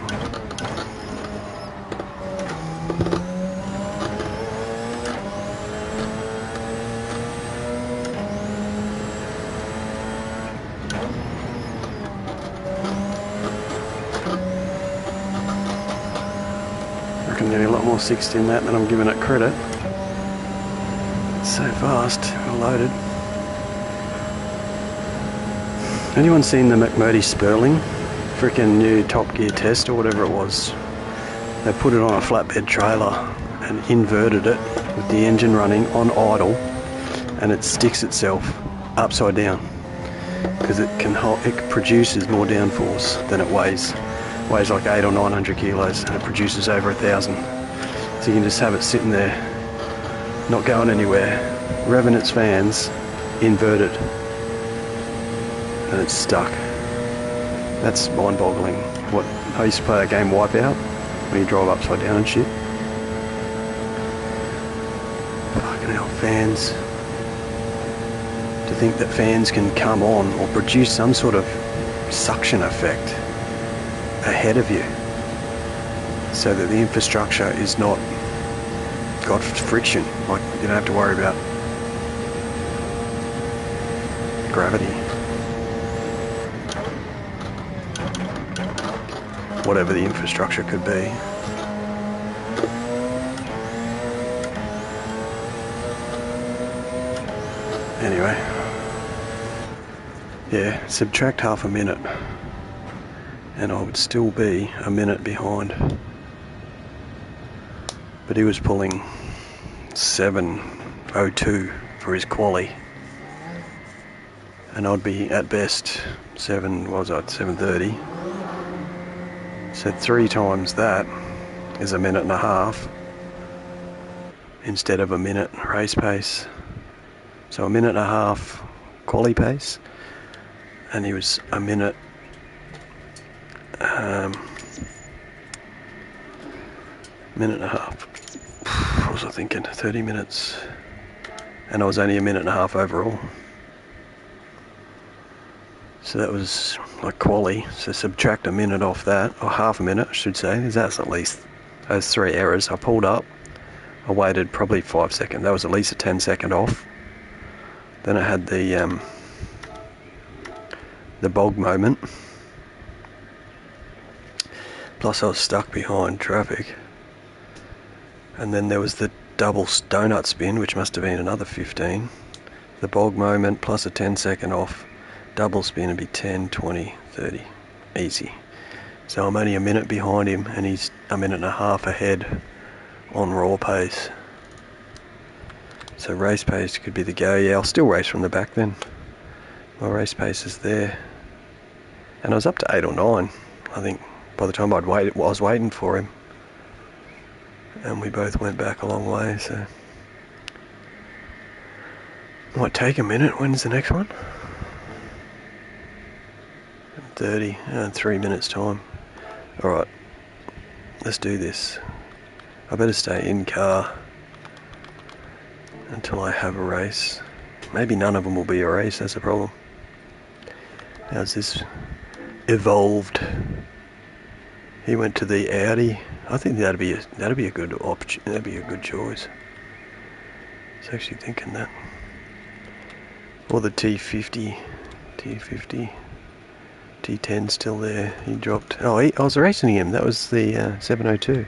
I reckon getting a lot more 60 in that than I'm giving it credit. It's so fast, loaded. Anyone seen the McMurdy Sperling? Frickin' new Top Gear test or whatever it was. They put it on a flatbed trailer and inverted it with the engine running on idle, and it sticks itself upside down because it produces more downforce than it weighs. It weighs like 800 or 900 kilos and it produces over 1,000. So you can just have it sitting there, not going anywhere, revving its fans, inverted, and it's stuck. That's mind-boggling. What I used to play that game Wipeout, when you drive upside down and shit. Fucking hell, fans. To think that fans can come on or produce some sort of suction effect ahead of you, so that the infrastructure is not got friction. Like, you don't have to worry about gravity. Whatever the infrastructure could be. Anyway, yeah, subtract half a minute and I would still be a minute behind. But he was pulling 7:02 for his quali, and I'd be at best 7:30. So 3 times that is a minute and a half instead of a minute race pace. So a minute and a half quali pace, and he was a minute minute and a half. What was I thinking? 30 minutes, and I was only a minute and a half overall. So that was like quali, so subtract a minute off that, or half a minute I should say, that's at least those 3 errors. I pulled up, I waited probably 5 seconds, that was at least a 10-second off. Then I had the bog moment, plus I was stuck behind traffic, and then there was the double donut spin, which must have been another 15, the bog moment plus a 10-second off. Double spin would be 10, 20, 30, easy. So I'm only a minute behind him and he's a minute and a half ahead on raw pace. So race pace could be the go. Yeah, I'll still race from the back then. My race pace is there. And I was up to 8 or 9, I think, by the time I was waiting for him. And we both went back a long way, so... Might take a minute. When's the next one? 30, 3 minutes time. Alright, let's do this. I better stay in car until I have a race. Maybe none of them will be a race, that's the problem. How's this evolved? He went to the Audi. I think that'd be a good option. That'd be a good choice. I was actually thinking that. Or the T50. T10 still there. He dropped. Oh, I was racing him. That was the 702.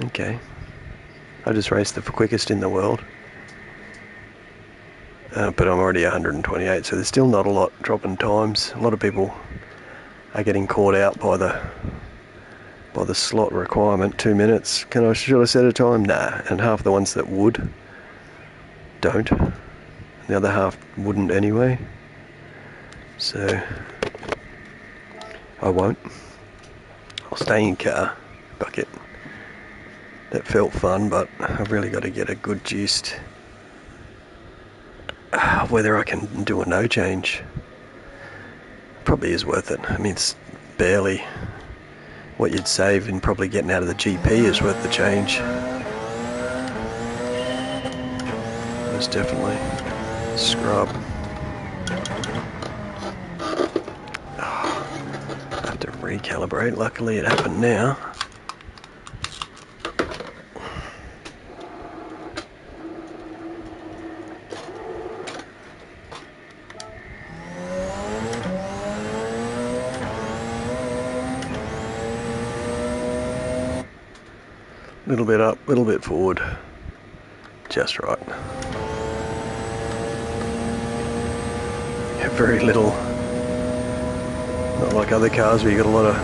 Okay. I just raced the quickest in the world. But I'm already 128, so there's still not a lot dropping times. A lot of people are getting caught out by the slot requirement, 2 minutes. Should I set a time? Nah. And half the ones that would don't. The other half wouldn't anyway. So I won't. I'll stay in car. Bucket. That felt fun, but I've really got to get a good gist whether I can do a no change. Probably is worth it. I mean, it's barely what you'd save in probably getting out of the GP is worth the change. Most definitely. Scrub. I have to recalibrate. Luckily it happened now. Little bit up, little bit forward. Just right. Yeah, very little. Not like other cars where you got a lot of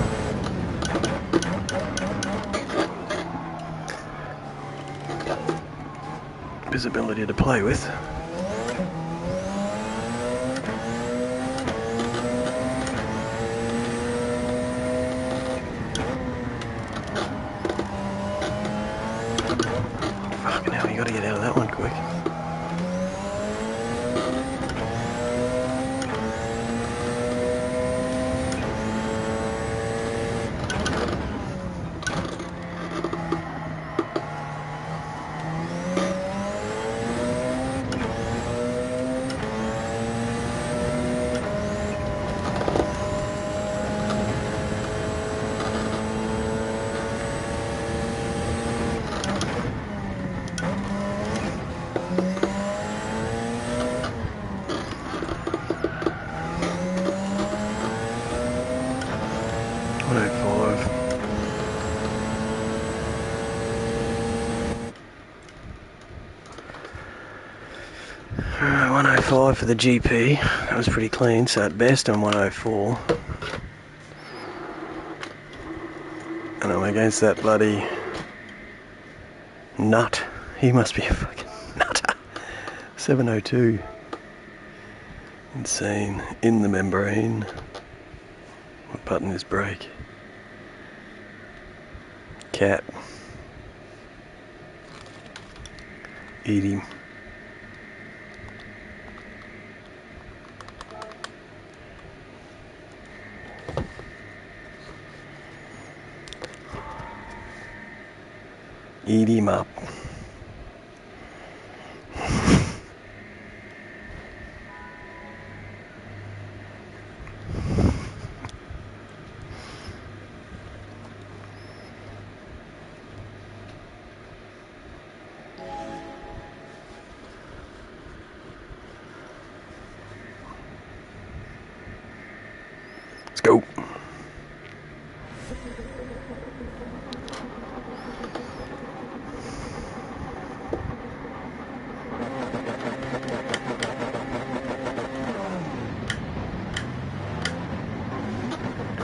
visibility to play with. Fucking hell, you gotta get out of that one quick. Alright, 105 for the GP. That was pretty clean, so at best I'm 104. And I'm against that bloody nut. He must be a fucking nutter. 702. Insane. In the membrane. What button is brake? Cat. Eat him. Eat him up. Let's go.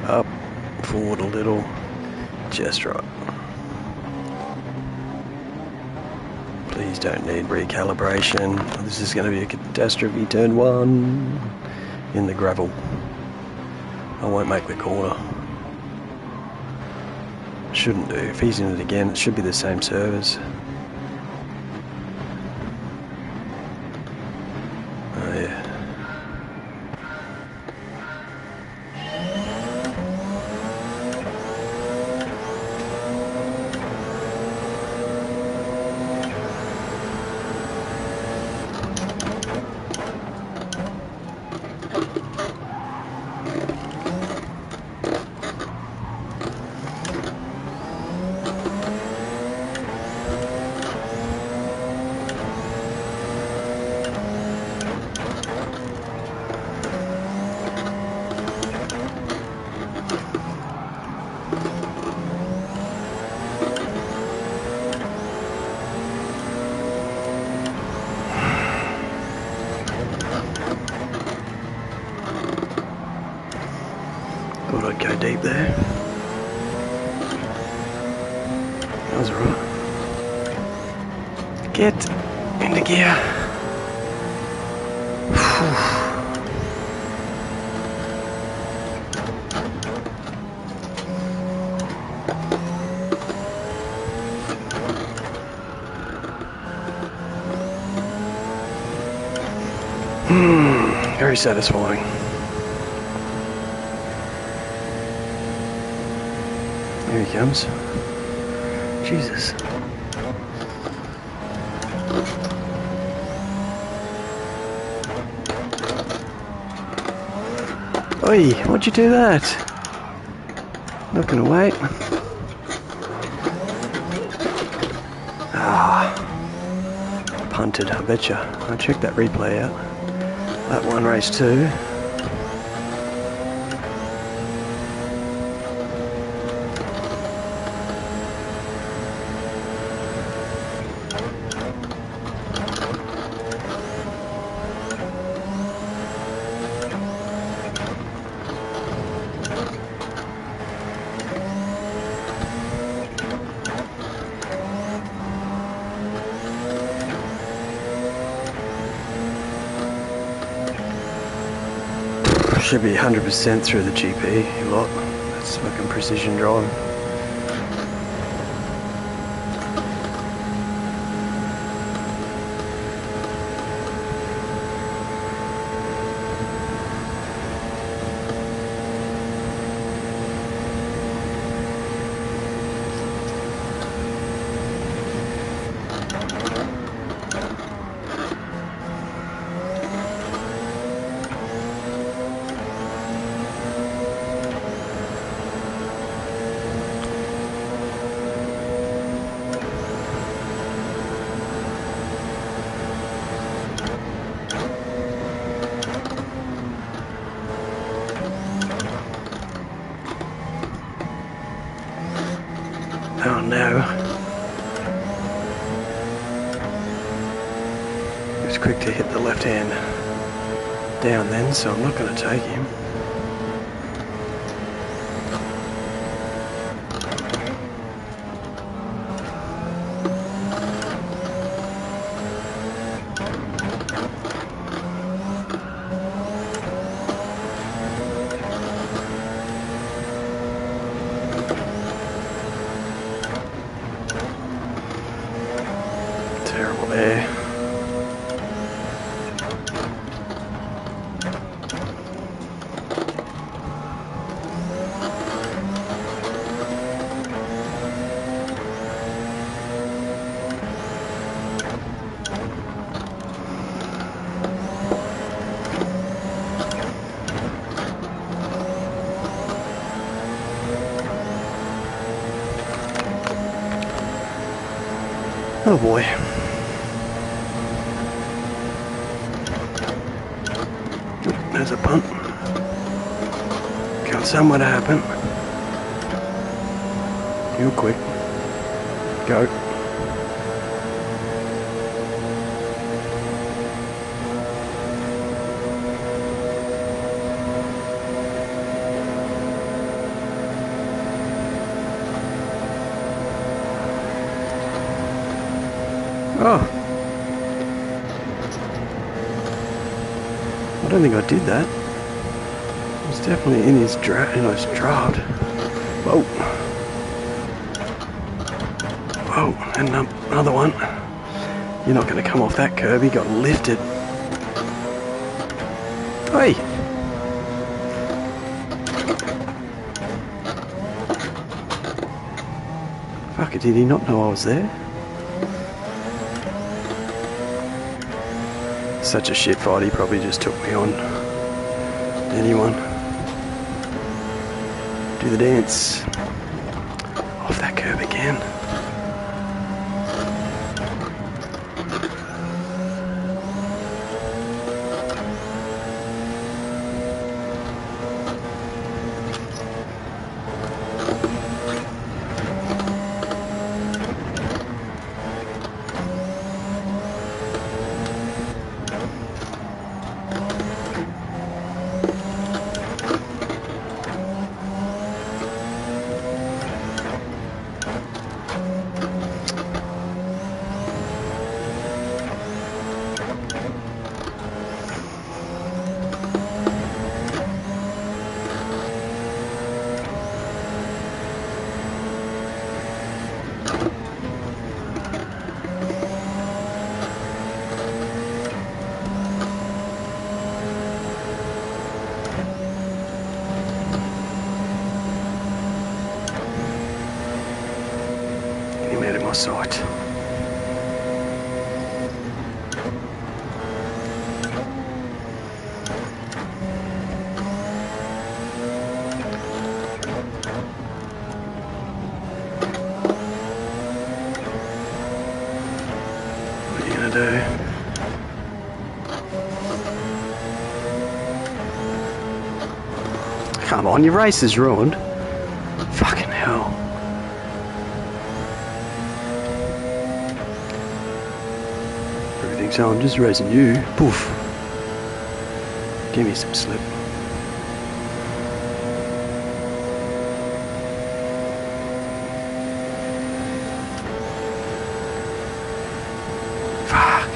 Up, forward a little, just right. Please don't need recalibration. This is going to be a catastrophe. Turn 1 in the gravel. I won't make the corner. Shouldn't do. If he's in it again, it should be the same service. Oh yeah. deep there. That was alright. Get into gear. Very satisfying. Here he comes. Jesus. Oi, why'd you do that? Not gonna wait. Ah, punted, I betcha. I'll check that replay out. That one race too. Should be 100% through the GP lot. That's fucking precision driving. Oh no. He was quick to hit the left hand down then, so I'm not going to take him. Terrible there. Oh boy. There's a punt. Got somewhere to happen. Real quick. Go. Oh. I don't think I did that. It was definitely in his draft. Whoa. Whoa, and another one. You're not going to come off that curb. He got lifted. Hey. Fuck it, did he not know I was there? Such a shit fight, he probably just took me on. Anyone? Do the dance. Off that curb again. sight. What are you gonna do? Come on, your race is ruined. Fucking hell. Everything's on, I'm just racing you. Poof. Give me some slip. Fuck.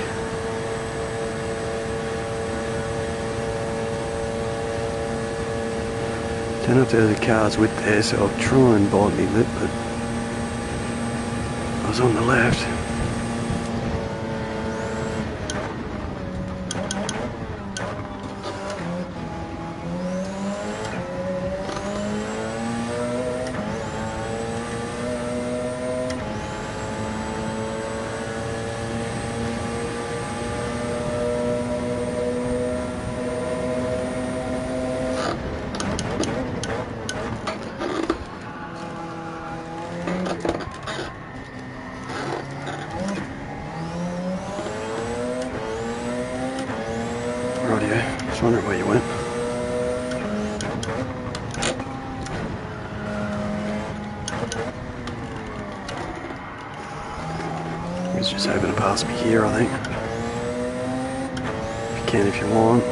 Don't know if there's a car's width there, so I'll try and bite me lip, but I was on the left. Rightio, just wondering where you went. He's just hoping to pass me here, I think. If you can, if you want.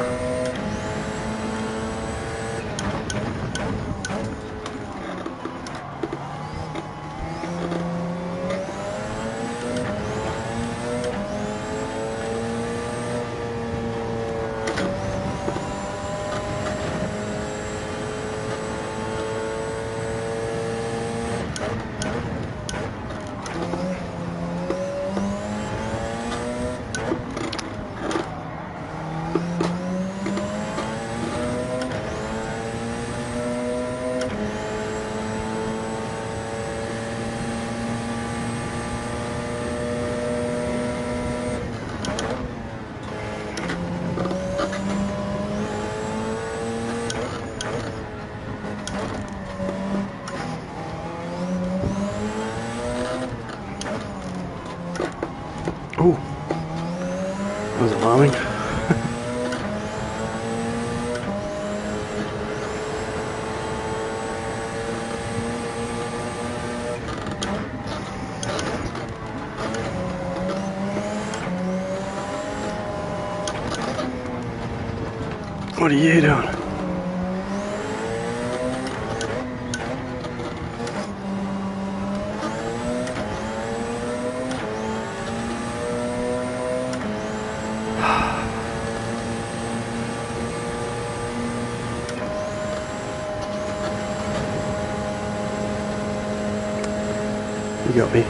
Oh, that was alarming. What are you doing? You got me.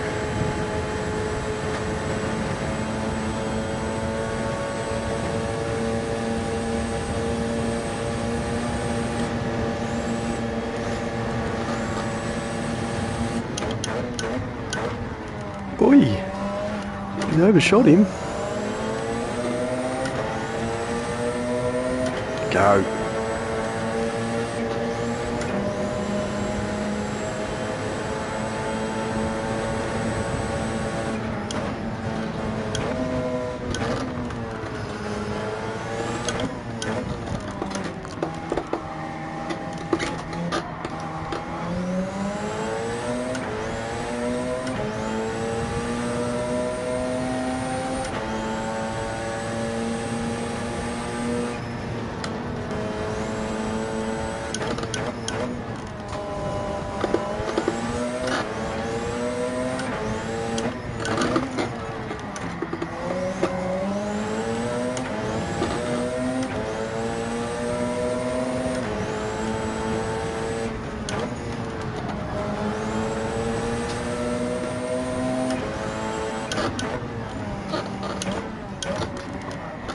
Boy, you overshot him. Go.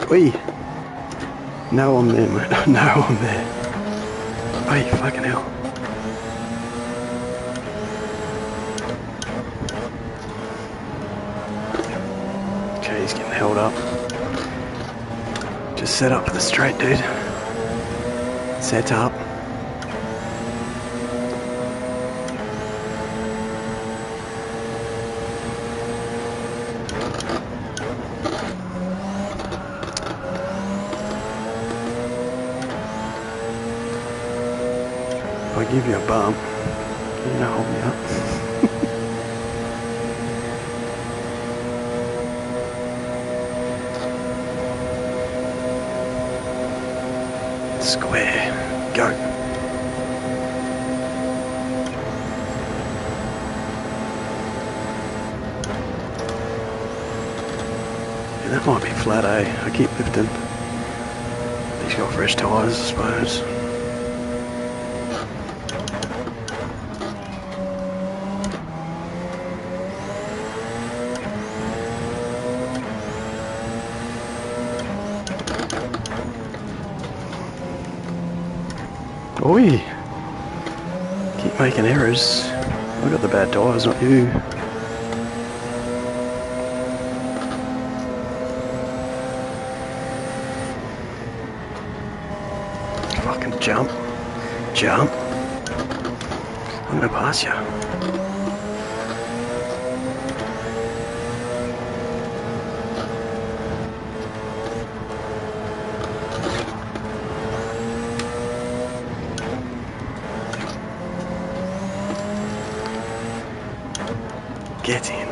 Wee. No, I'm there, mate. No, I'm there. Hey, fucking hell. he's getting held up. Just set up for the straight, dude. Set up. If I give you a bump, you're gonna hold me up. Square. Go. Yeah, that might be flat, eh? I keep lifting. He's got fresh tyres, I suppose. Oi! Keep making errors. I got the bad tyres, not you. Fucking jump. Jump. I'm gonna pass you. Get in.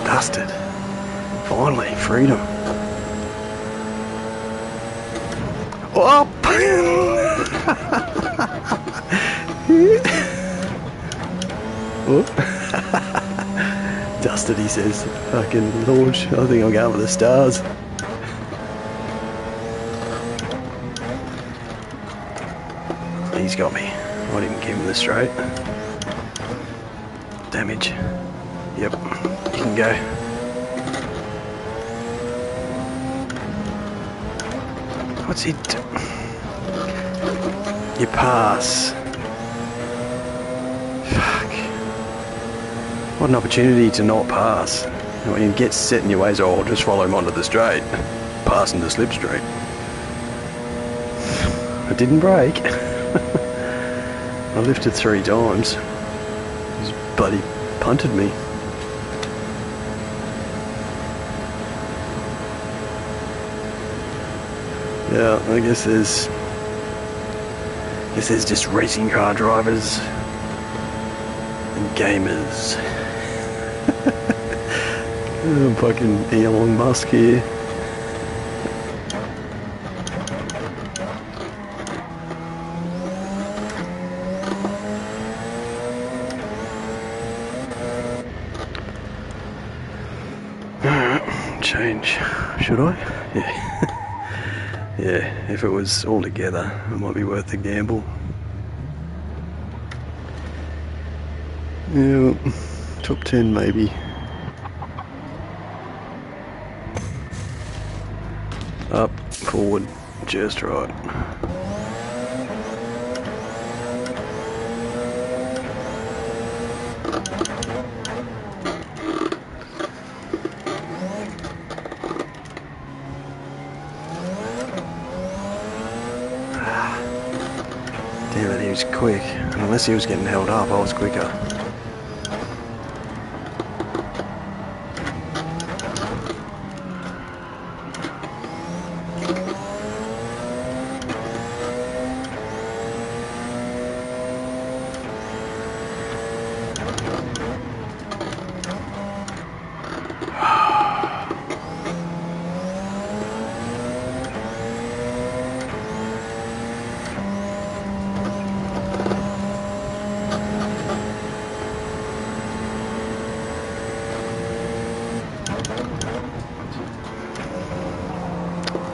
Dusted. Finally, freedom. Oh! Oh. Dusted, he says. Fucking launch. I think I'm going for the stars. He's got me. I didn't give him the straight. Damage. Yep. You can go. What's he do? You pass. Fuck. What an opportunity to not pass. And when he gets set in your ways, oh, I'll just follow him onto the straight. Pass into slipstream. I didn't brake. I lifted 3 times. He's bloody punted me. Yeah, I guess there's just racing car drivers and gamers. Oh, fucking Elon Musk here. Alright, change. Should I? Yeah. Yeah, if it was all together, it might be worth the gamble. Yeah, top 10 maybe. Up, forward, just right. Damn it, he was quick. Unless he was getting held up, I was quicker.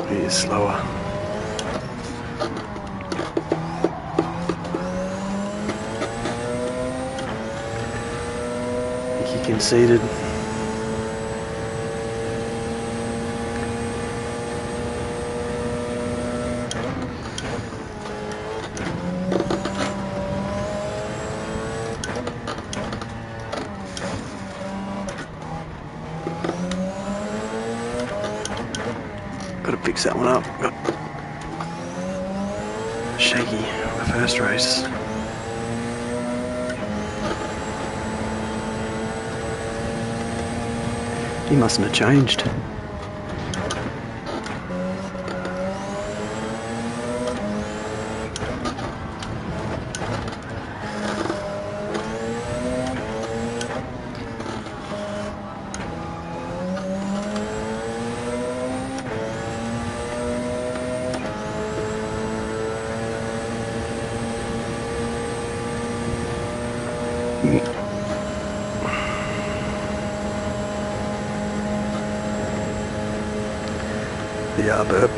He is slower. conceded. Got to fix that one up. Got shaky the first race. He mustn't have changed. The burp.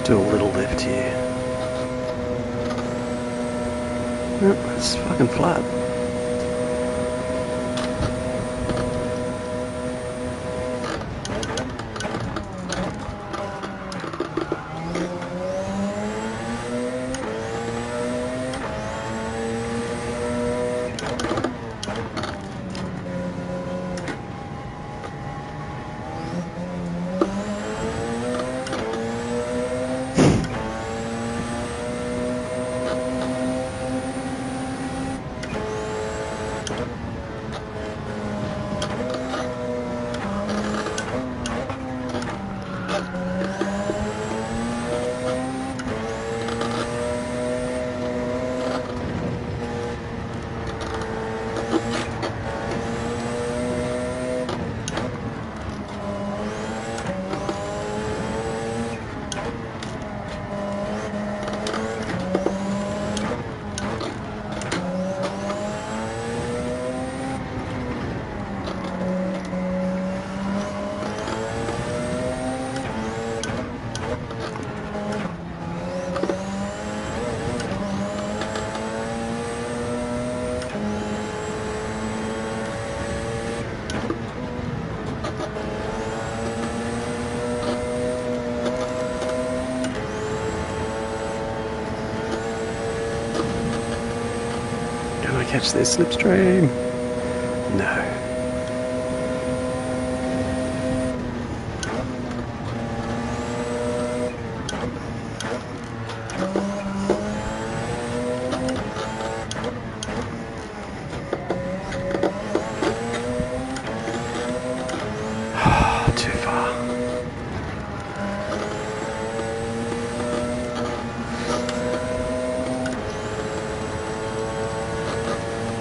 Still a little left here. Nope, it's fucking flat. Catch this slipstream. No.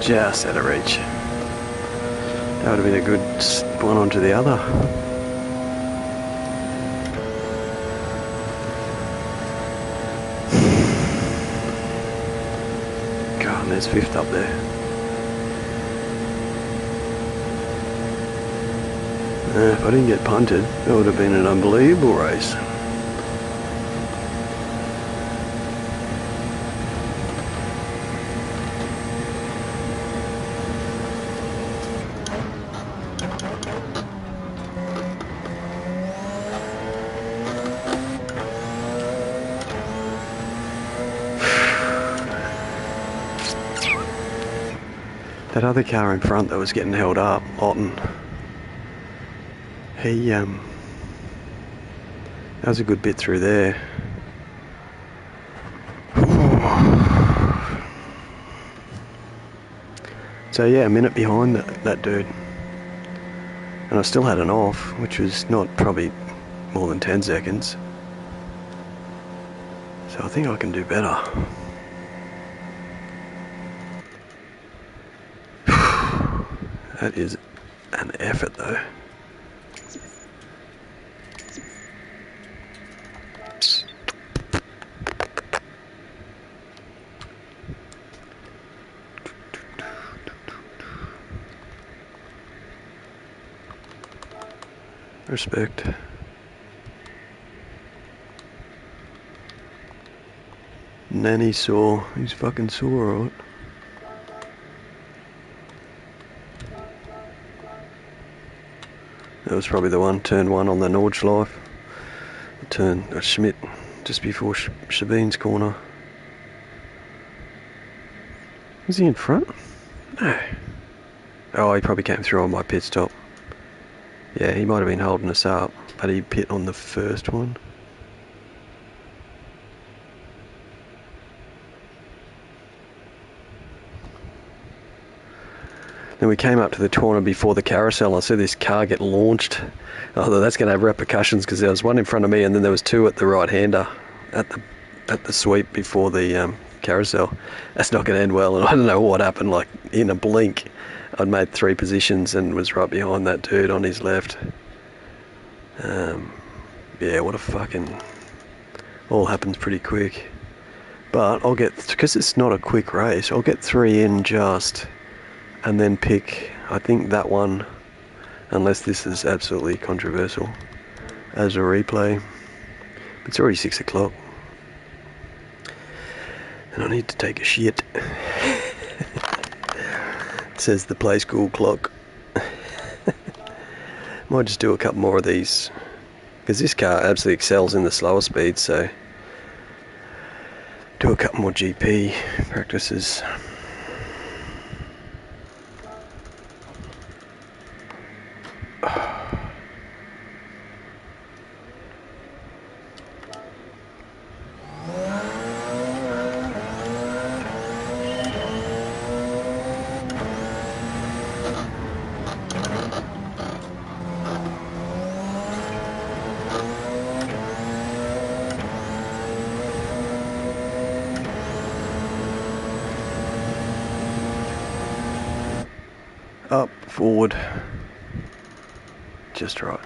just out of reach. That would have been a good one onto the other. God, and there's fifth up there. If I didn't get punted, it would have been an unbelievable race. That other car in front that was getting held up, Otten, he, that was a good bit through there. So yeah, a minute behind that dude. And I still had an off, which was not probably more than 10 seconds. So I think I can do better. That is an effort though. Respect. Nanny sore. He's fucking sore, right? That was probably the one, turn one on the Nordschleife. Turn Schmidt just before Shabine's corner. Was he in front? No. Oh, he probably came through on my pit stop. Yeah, he might have been holding us up, but he pit on the first one. Then we came up to the corner before the carousel. I saw this car get launched. Although that's going to have repercussions because there was one in front of me and then there was two at the right-hander at the sweep before the carousel. That's not going to end well, and I don't know what happened. Like in a blink, I'd made 3 positions and was right behind that dude on his left. Yeah, what a fucking... all happens pretty quick. But I'll get, because it's not a quick race, I'll get 3 in just... and then pick, I think, that one, unless this is absolutely controversial, as a replay. It's already 6 o'clock. And I need to take a shit. It says the play school clock. Might just do a couple more of these, because this car absolutely excels in the slower speed, so do a couple more GP practices. Up, forward, just right.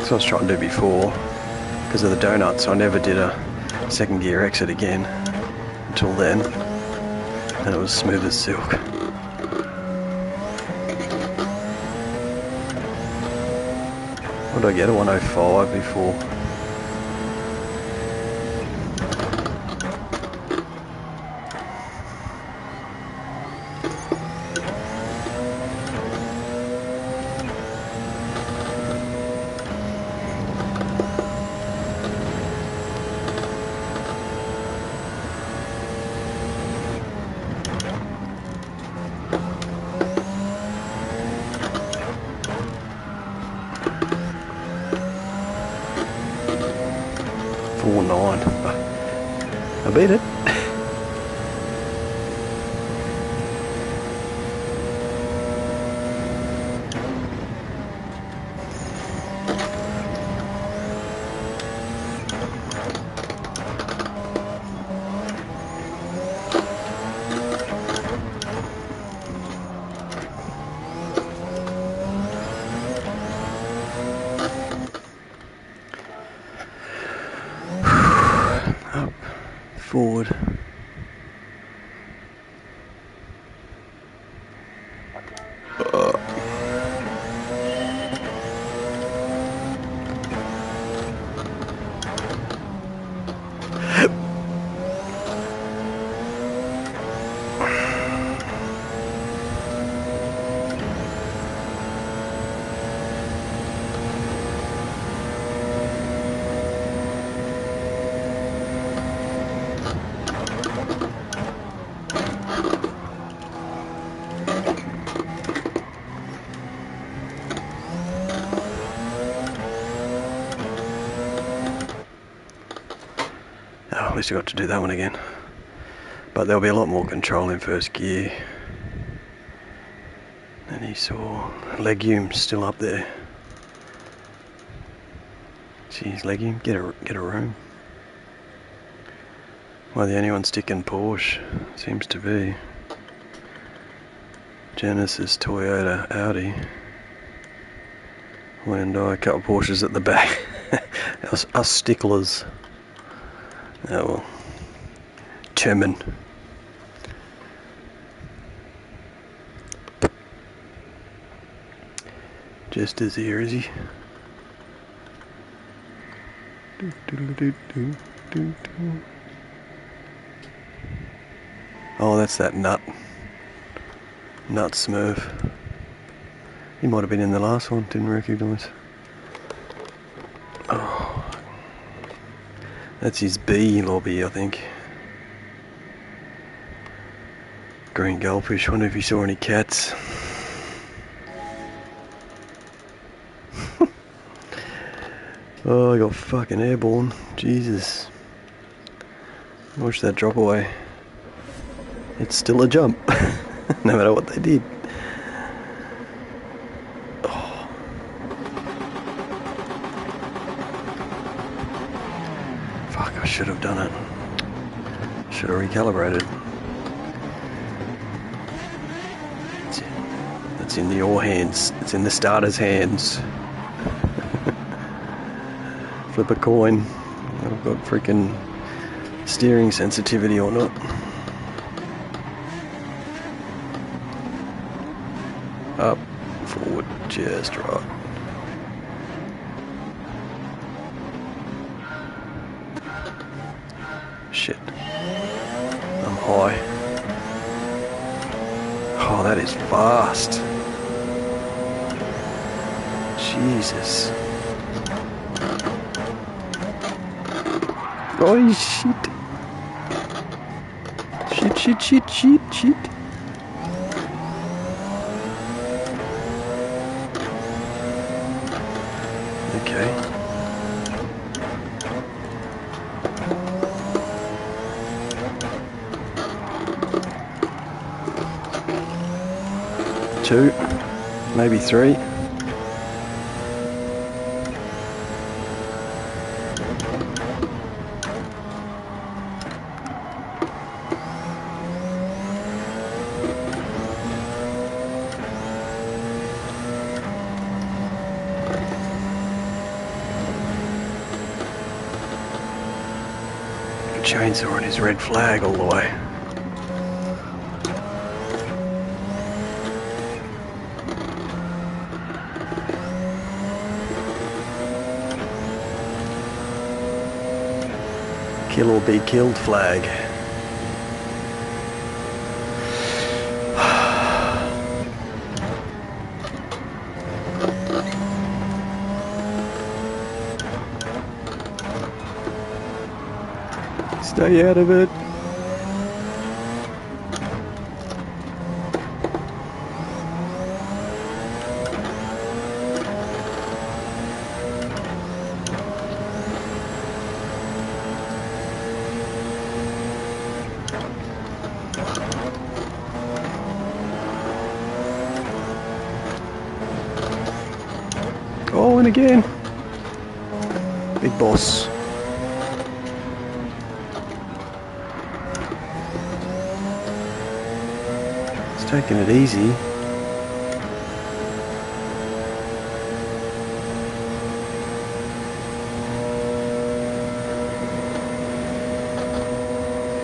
So I was trying to do before, because of the donuts, I never did a second gear exit again until then, and it was smooth as silk. What did I get? A 105 before. I beat it. forward. Oh, at least I got to do that one again. But there'll be a lot more control in first gear. And he saw legumes still up there. Jeez, legume, get a room. Well, the only one sticking Porsche seems to be Genesis, Toyota, Audi, Hyundai, a couple of Porsches at the back. us sticklers. Oh well. Chairman. Just as here, is he? Oh, that's that nut Smurf. He might have been in the last one, didn't recognise. Oh, that's his bee lobby, I think. Green goldfish, wonder if he saw any cats. Oh, I got fucking airborne. Jesus. Watch that drop away. It's still a jump, no matter what they did. Oh. Fuck, I should have done it. Should have recalibrated. It's in your hands. It's in the starter's hands. Flip a coin. I've got freaking steering sensitivity or not. Up, forward, just right. Shit. I'm high. Oh, that is fast. Jesus. Oh, shit. Shit. Okay. Two, maybe three. Chainsaw on his red flag all the way. Kill or be killed flag. Stay out of it. Oh, and again. Big boss. Taking it easy.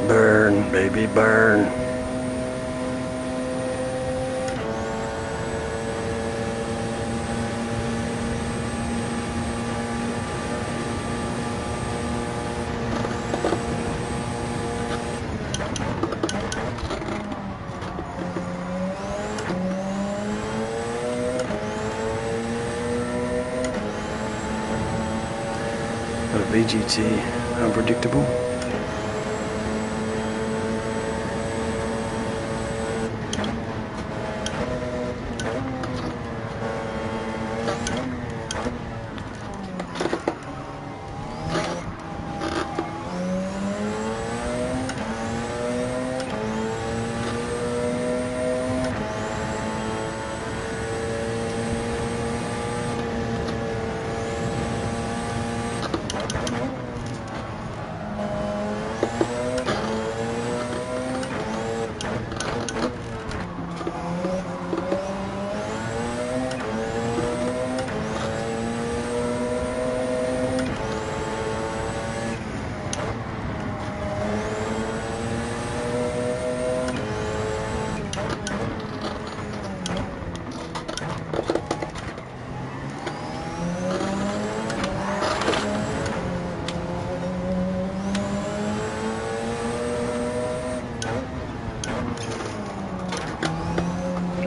Burn, baby, burn. Got a VGT, unpredictable.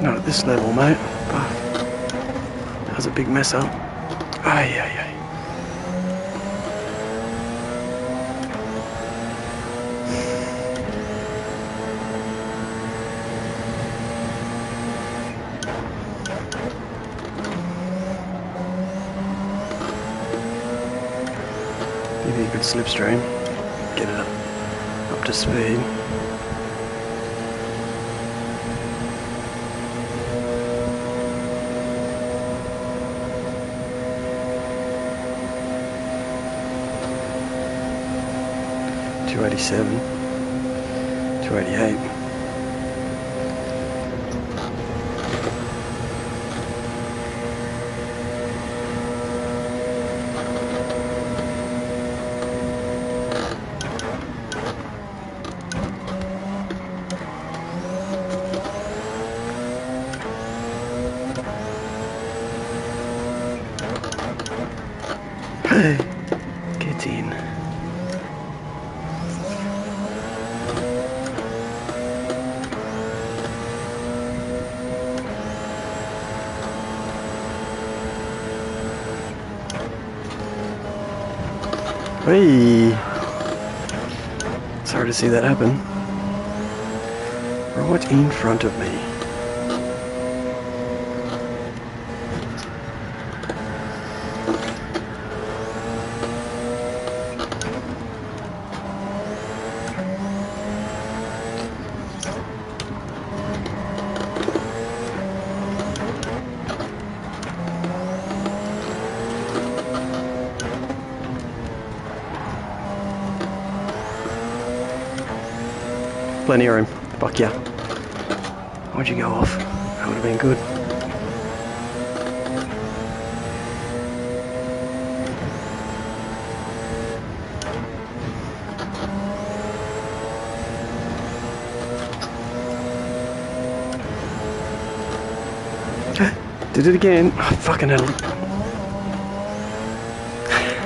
Not at this level, mate. That was a big mess up. Ay, ay, ay. Give you a good slipstream. Get it up to speed. $287, $288. Hey, get in. Hey! Sorry to see that happen. Right in front of me. Plenty of room. Fuck yeah. Why'd you go off? That would have been good. Did it again. Oh, fucking hell.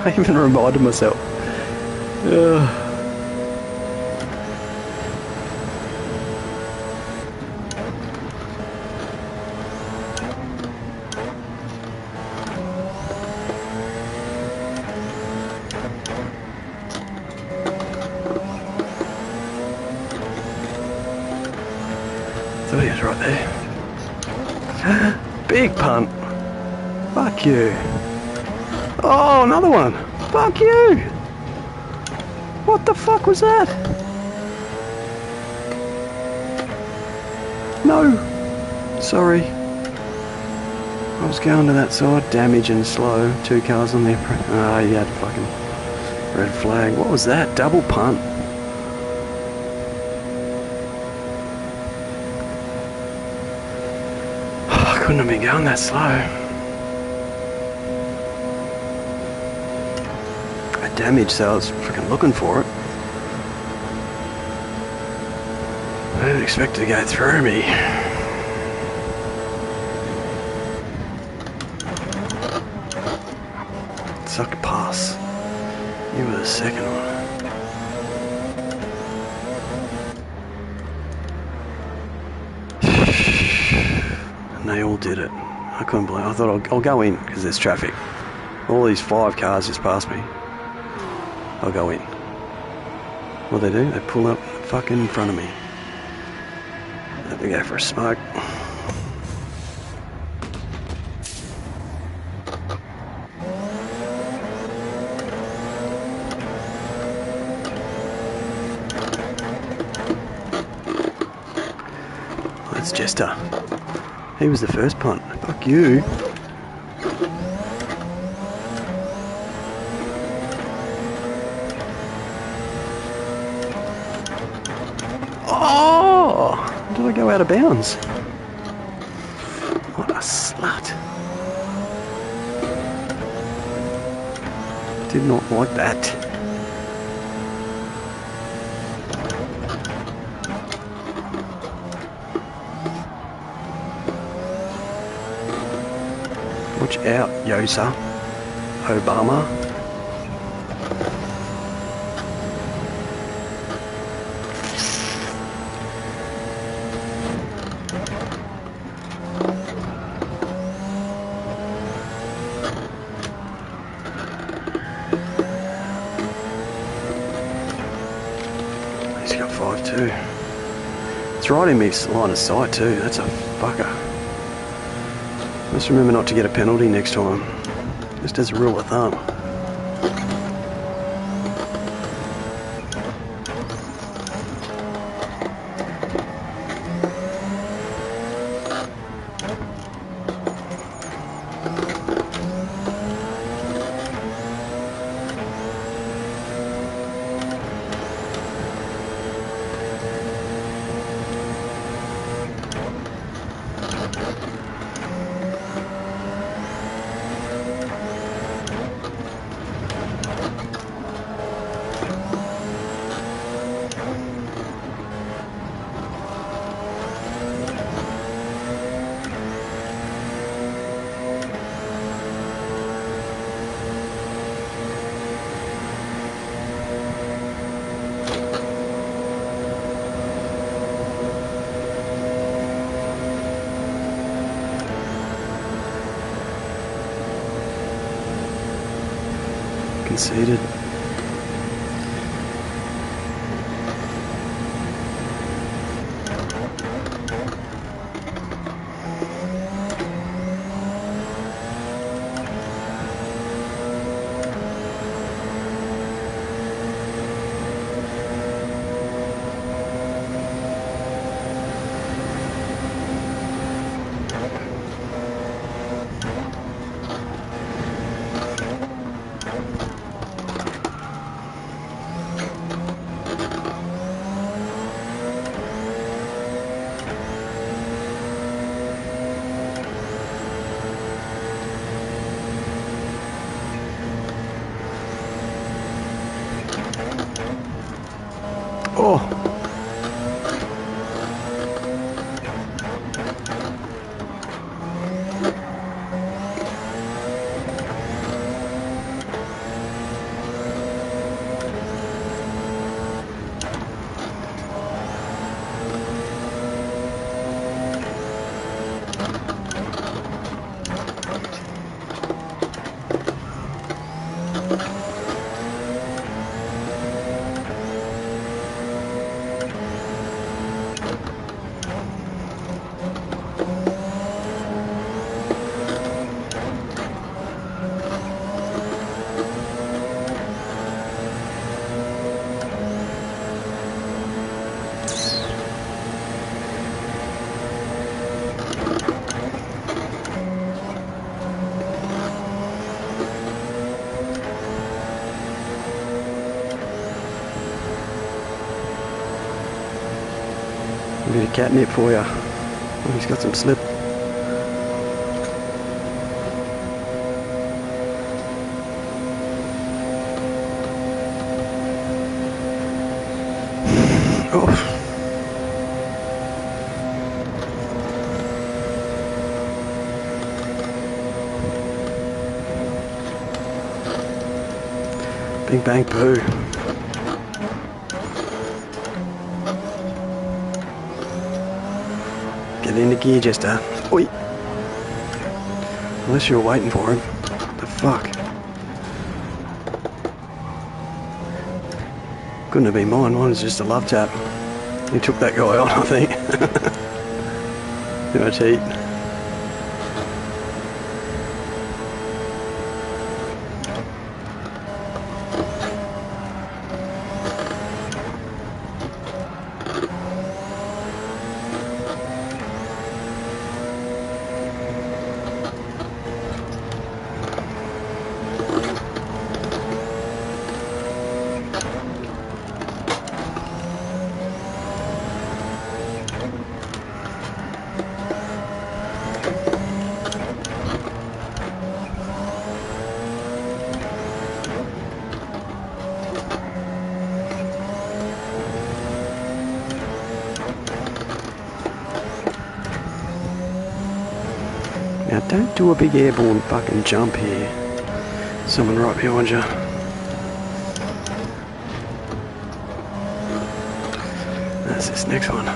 I even reminded myself. Ugh. So he is right there. Big punt. Fuck you. Oh, another one. Fuck you. What the fuck was that? No. Sorry. I was going to that side. Damage and slow. 2 cars on there. Ah, he had fucking red flag. What was that? Double punt. Couldn't have been going that slow. I damaged, so I was freaking looking for it. I didn't expect it to go through me. Suck pass. You were the second one. And they all did it. I couldn't believe it. I thought I'll go in because there's traffic. All these 5 cars just passed me. I'll go in. What they do? They pull up fucking in front of me. Let me go for a smoke. That's Jester. He was the first punt. Fuck you. Oh! Did I go out of bounds? What a slut. Did not like that. Watch out, Yosa. Obama. He's got 5-2. It's right in me line of sight too. That's a fucker. Just remember not to get a penalty next time. Just as a rule of thumb. Conceded. Oh! A bit of catnip for you. Oh, he's got some slip. Oh. Bang bang boo. Get into gear, Jester. Oi! Unless you were waiting for him. The fuck? Couldn't have been mine. Mine was just a love tap. He took that guy on, I think. Too much heat. Now don't do a big airborne fucking jump here. Someone right behind you. That's this next one.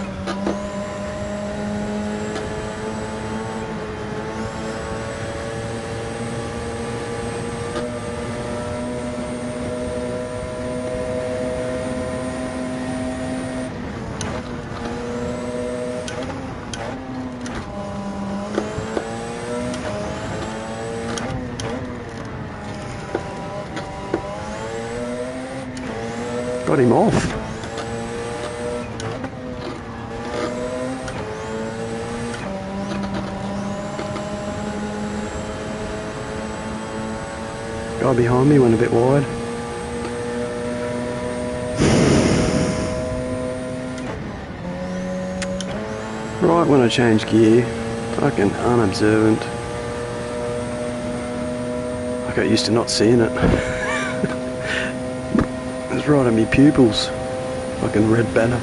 Got him off. Guy behind me went a bit wide. Right when I changed gear, fucking unobservant. I got used to not seeing it. It was right on me pupils. Fucking red banner.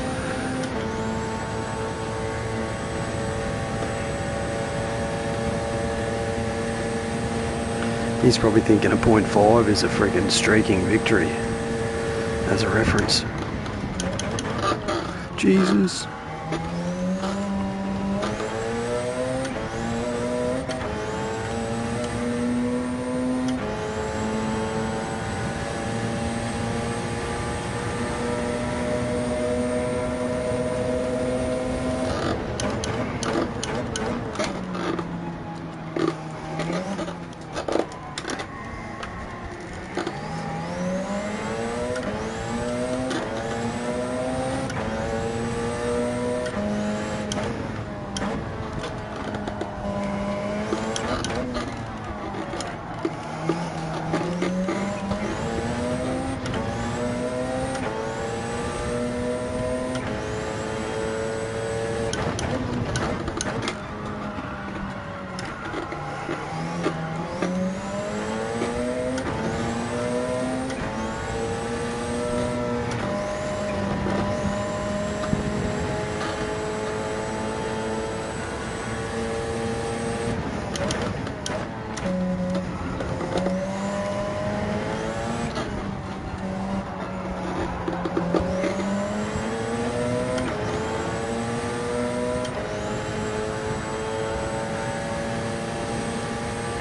He's probably thinking a .5 is a friggin' streaking victory. As a reference. Jesus.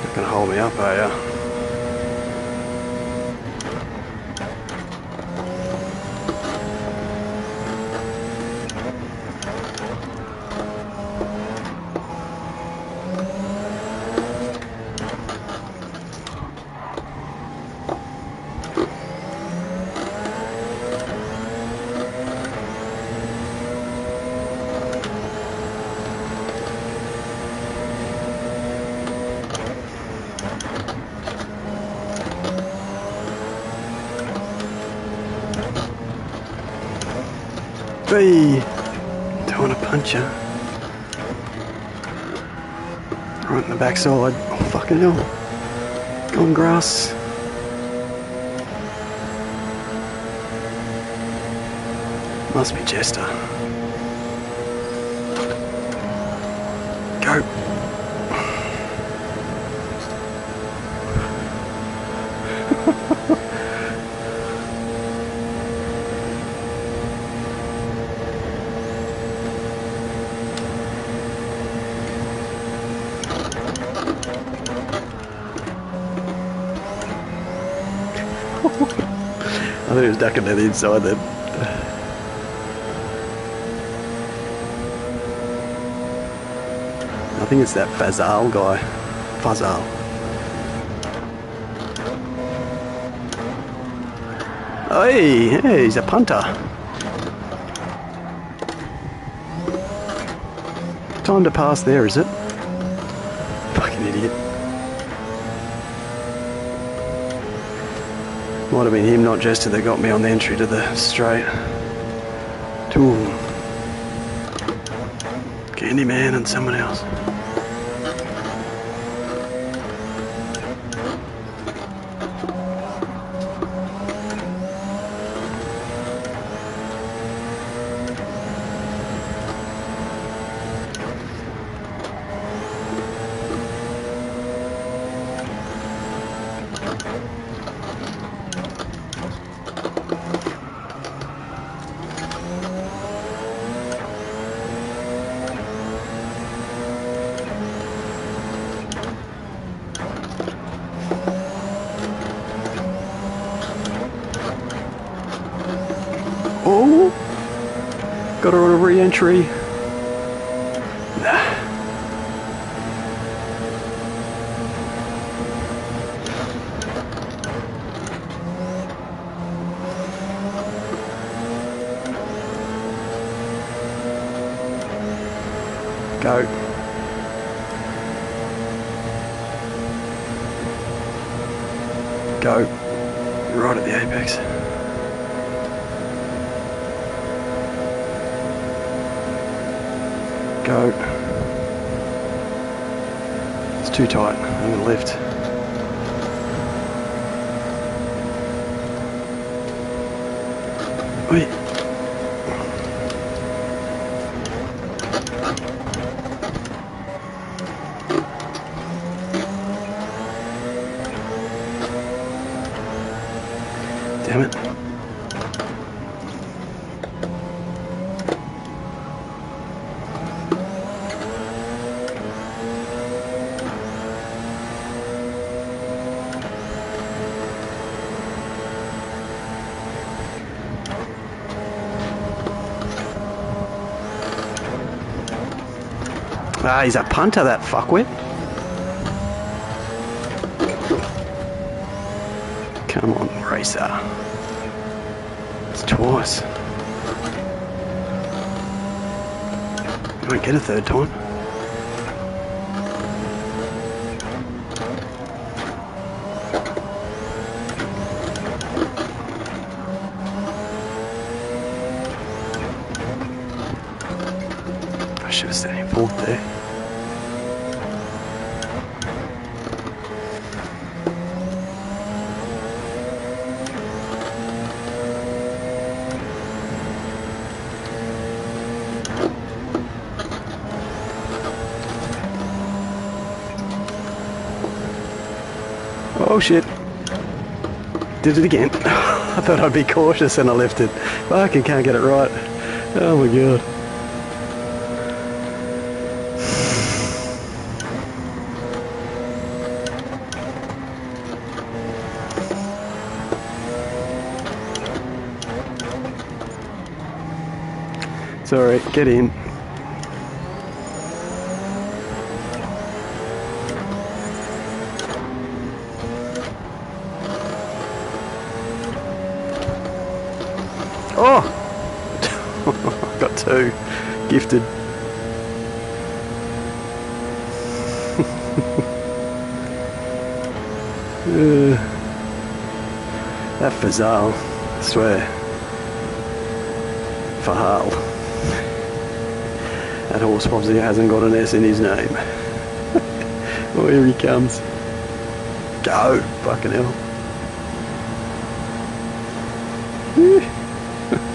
Not gonna hold me up, are ya? Hey! Don't want to punch you. Right in the backside. Oh, fucking hell. Gone grass. Must be Jester. Go! thought he was ducking to the inside then. I think it's that Fazal guy. Fazal. Hey, he's a punter. Time to pass there, is it? Fucking idiot. Might have been him, not Jester, that got me on the entry to the straight. Ooh. Candyman and someone else. Oh! Got her on a re-entry. Nah. Go. Go. Right at the apex. Go. It's too tight. I'm gonna lift. Wait. Damn it. Ah, he's a punter, that fuckwit. Come on, racer. It's twice. You won't get a third time. I should have stayed in fourth there. Oh shit. Did it again. I thought I'd be cautious and I left it. Fucking can't get it right. Oh my god. It's alright, get in. Oh! Got two. Gifted. That Fazal, I swear. Fahal. That horse obviously hasn't got an S in his name. Oh, here he comes. Go! Fucking hell.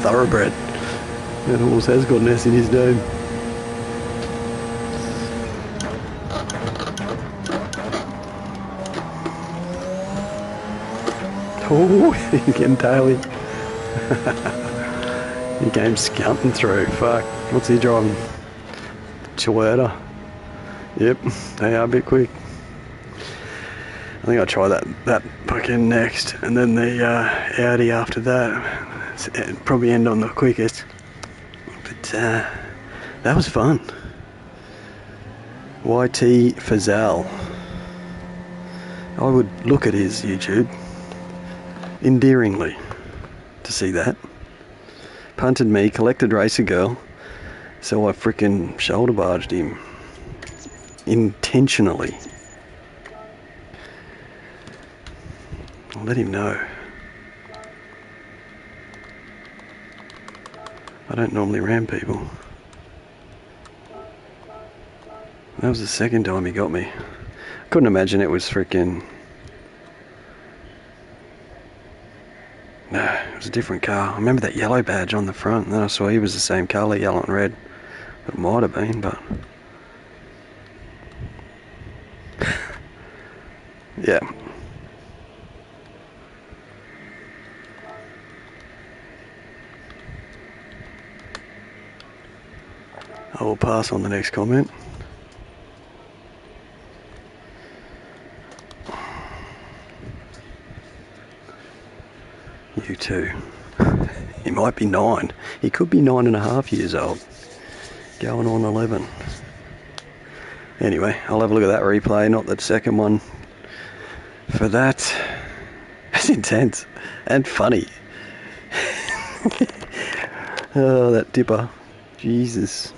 Thoroughbred. That horse has got an S in his name. Oh, he's getting taily. He came scunting through. Fuck. What's he driving? Toyota. Yep, they are a bit quick. I think I'll try that fucking next, and then the Audi after that. It'd probably end on the quickest. But that was fun. YT Fazal. I would look at his YouTube endearingly to see that. Punted me, collected racer girl, so I frickin' shoulder barged him intentionally. I'll let him know. I don't normally ram people. That was the second time he got me. Couldn't imagine it was frickin'... No, it was a different car. I remember that yellow badge on the front, and then I saw he was the same colour, yellow and red. It might have been, but... yeah. I will pass on the next comment. You too. He might be 9. He could be 9.5 years old. Going on 11. Anyway, I'll have a look at that replay, not the second one. For that, it's intense and funny. Oh, that dipper. Jesus.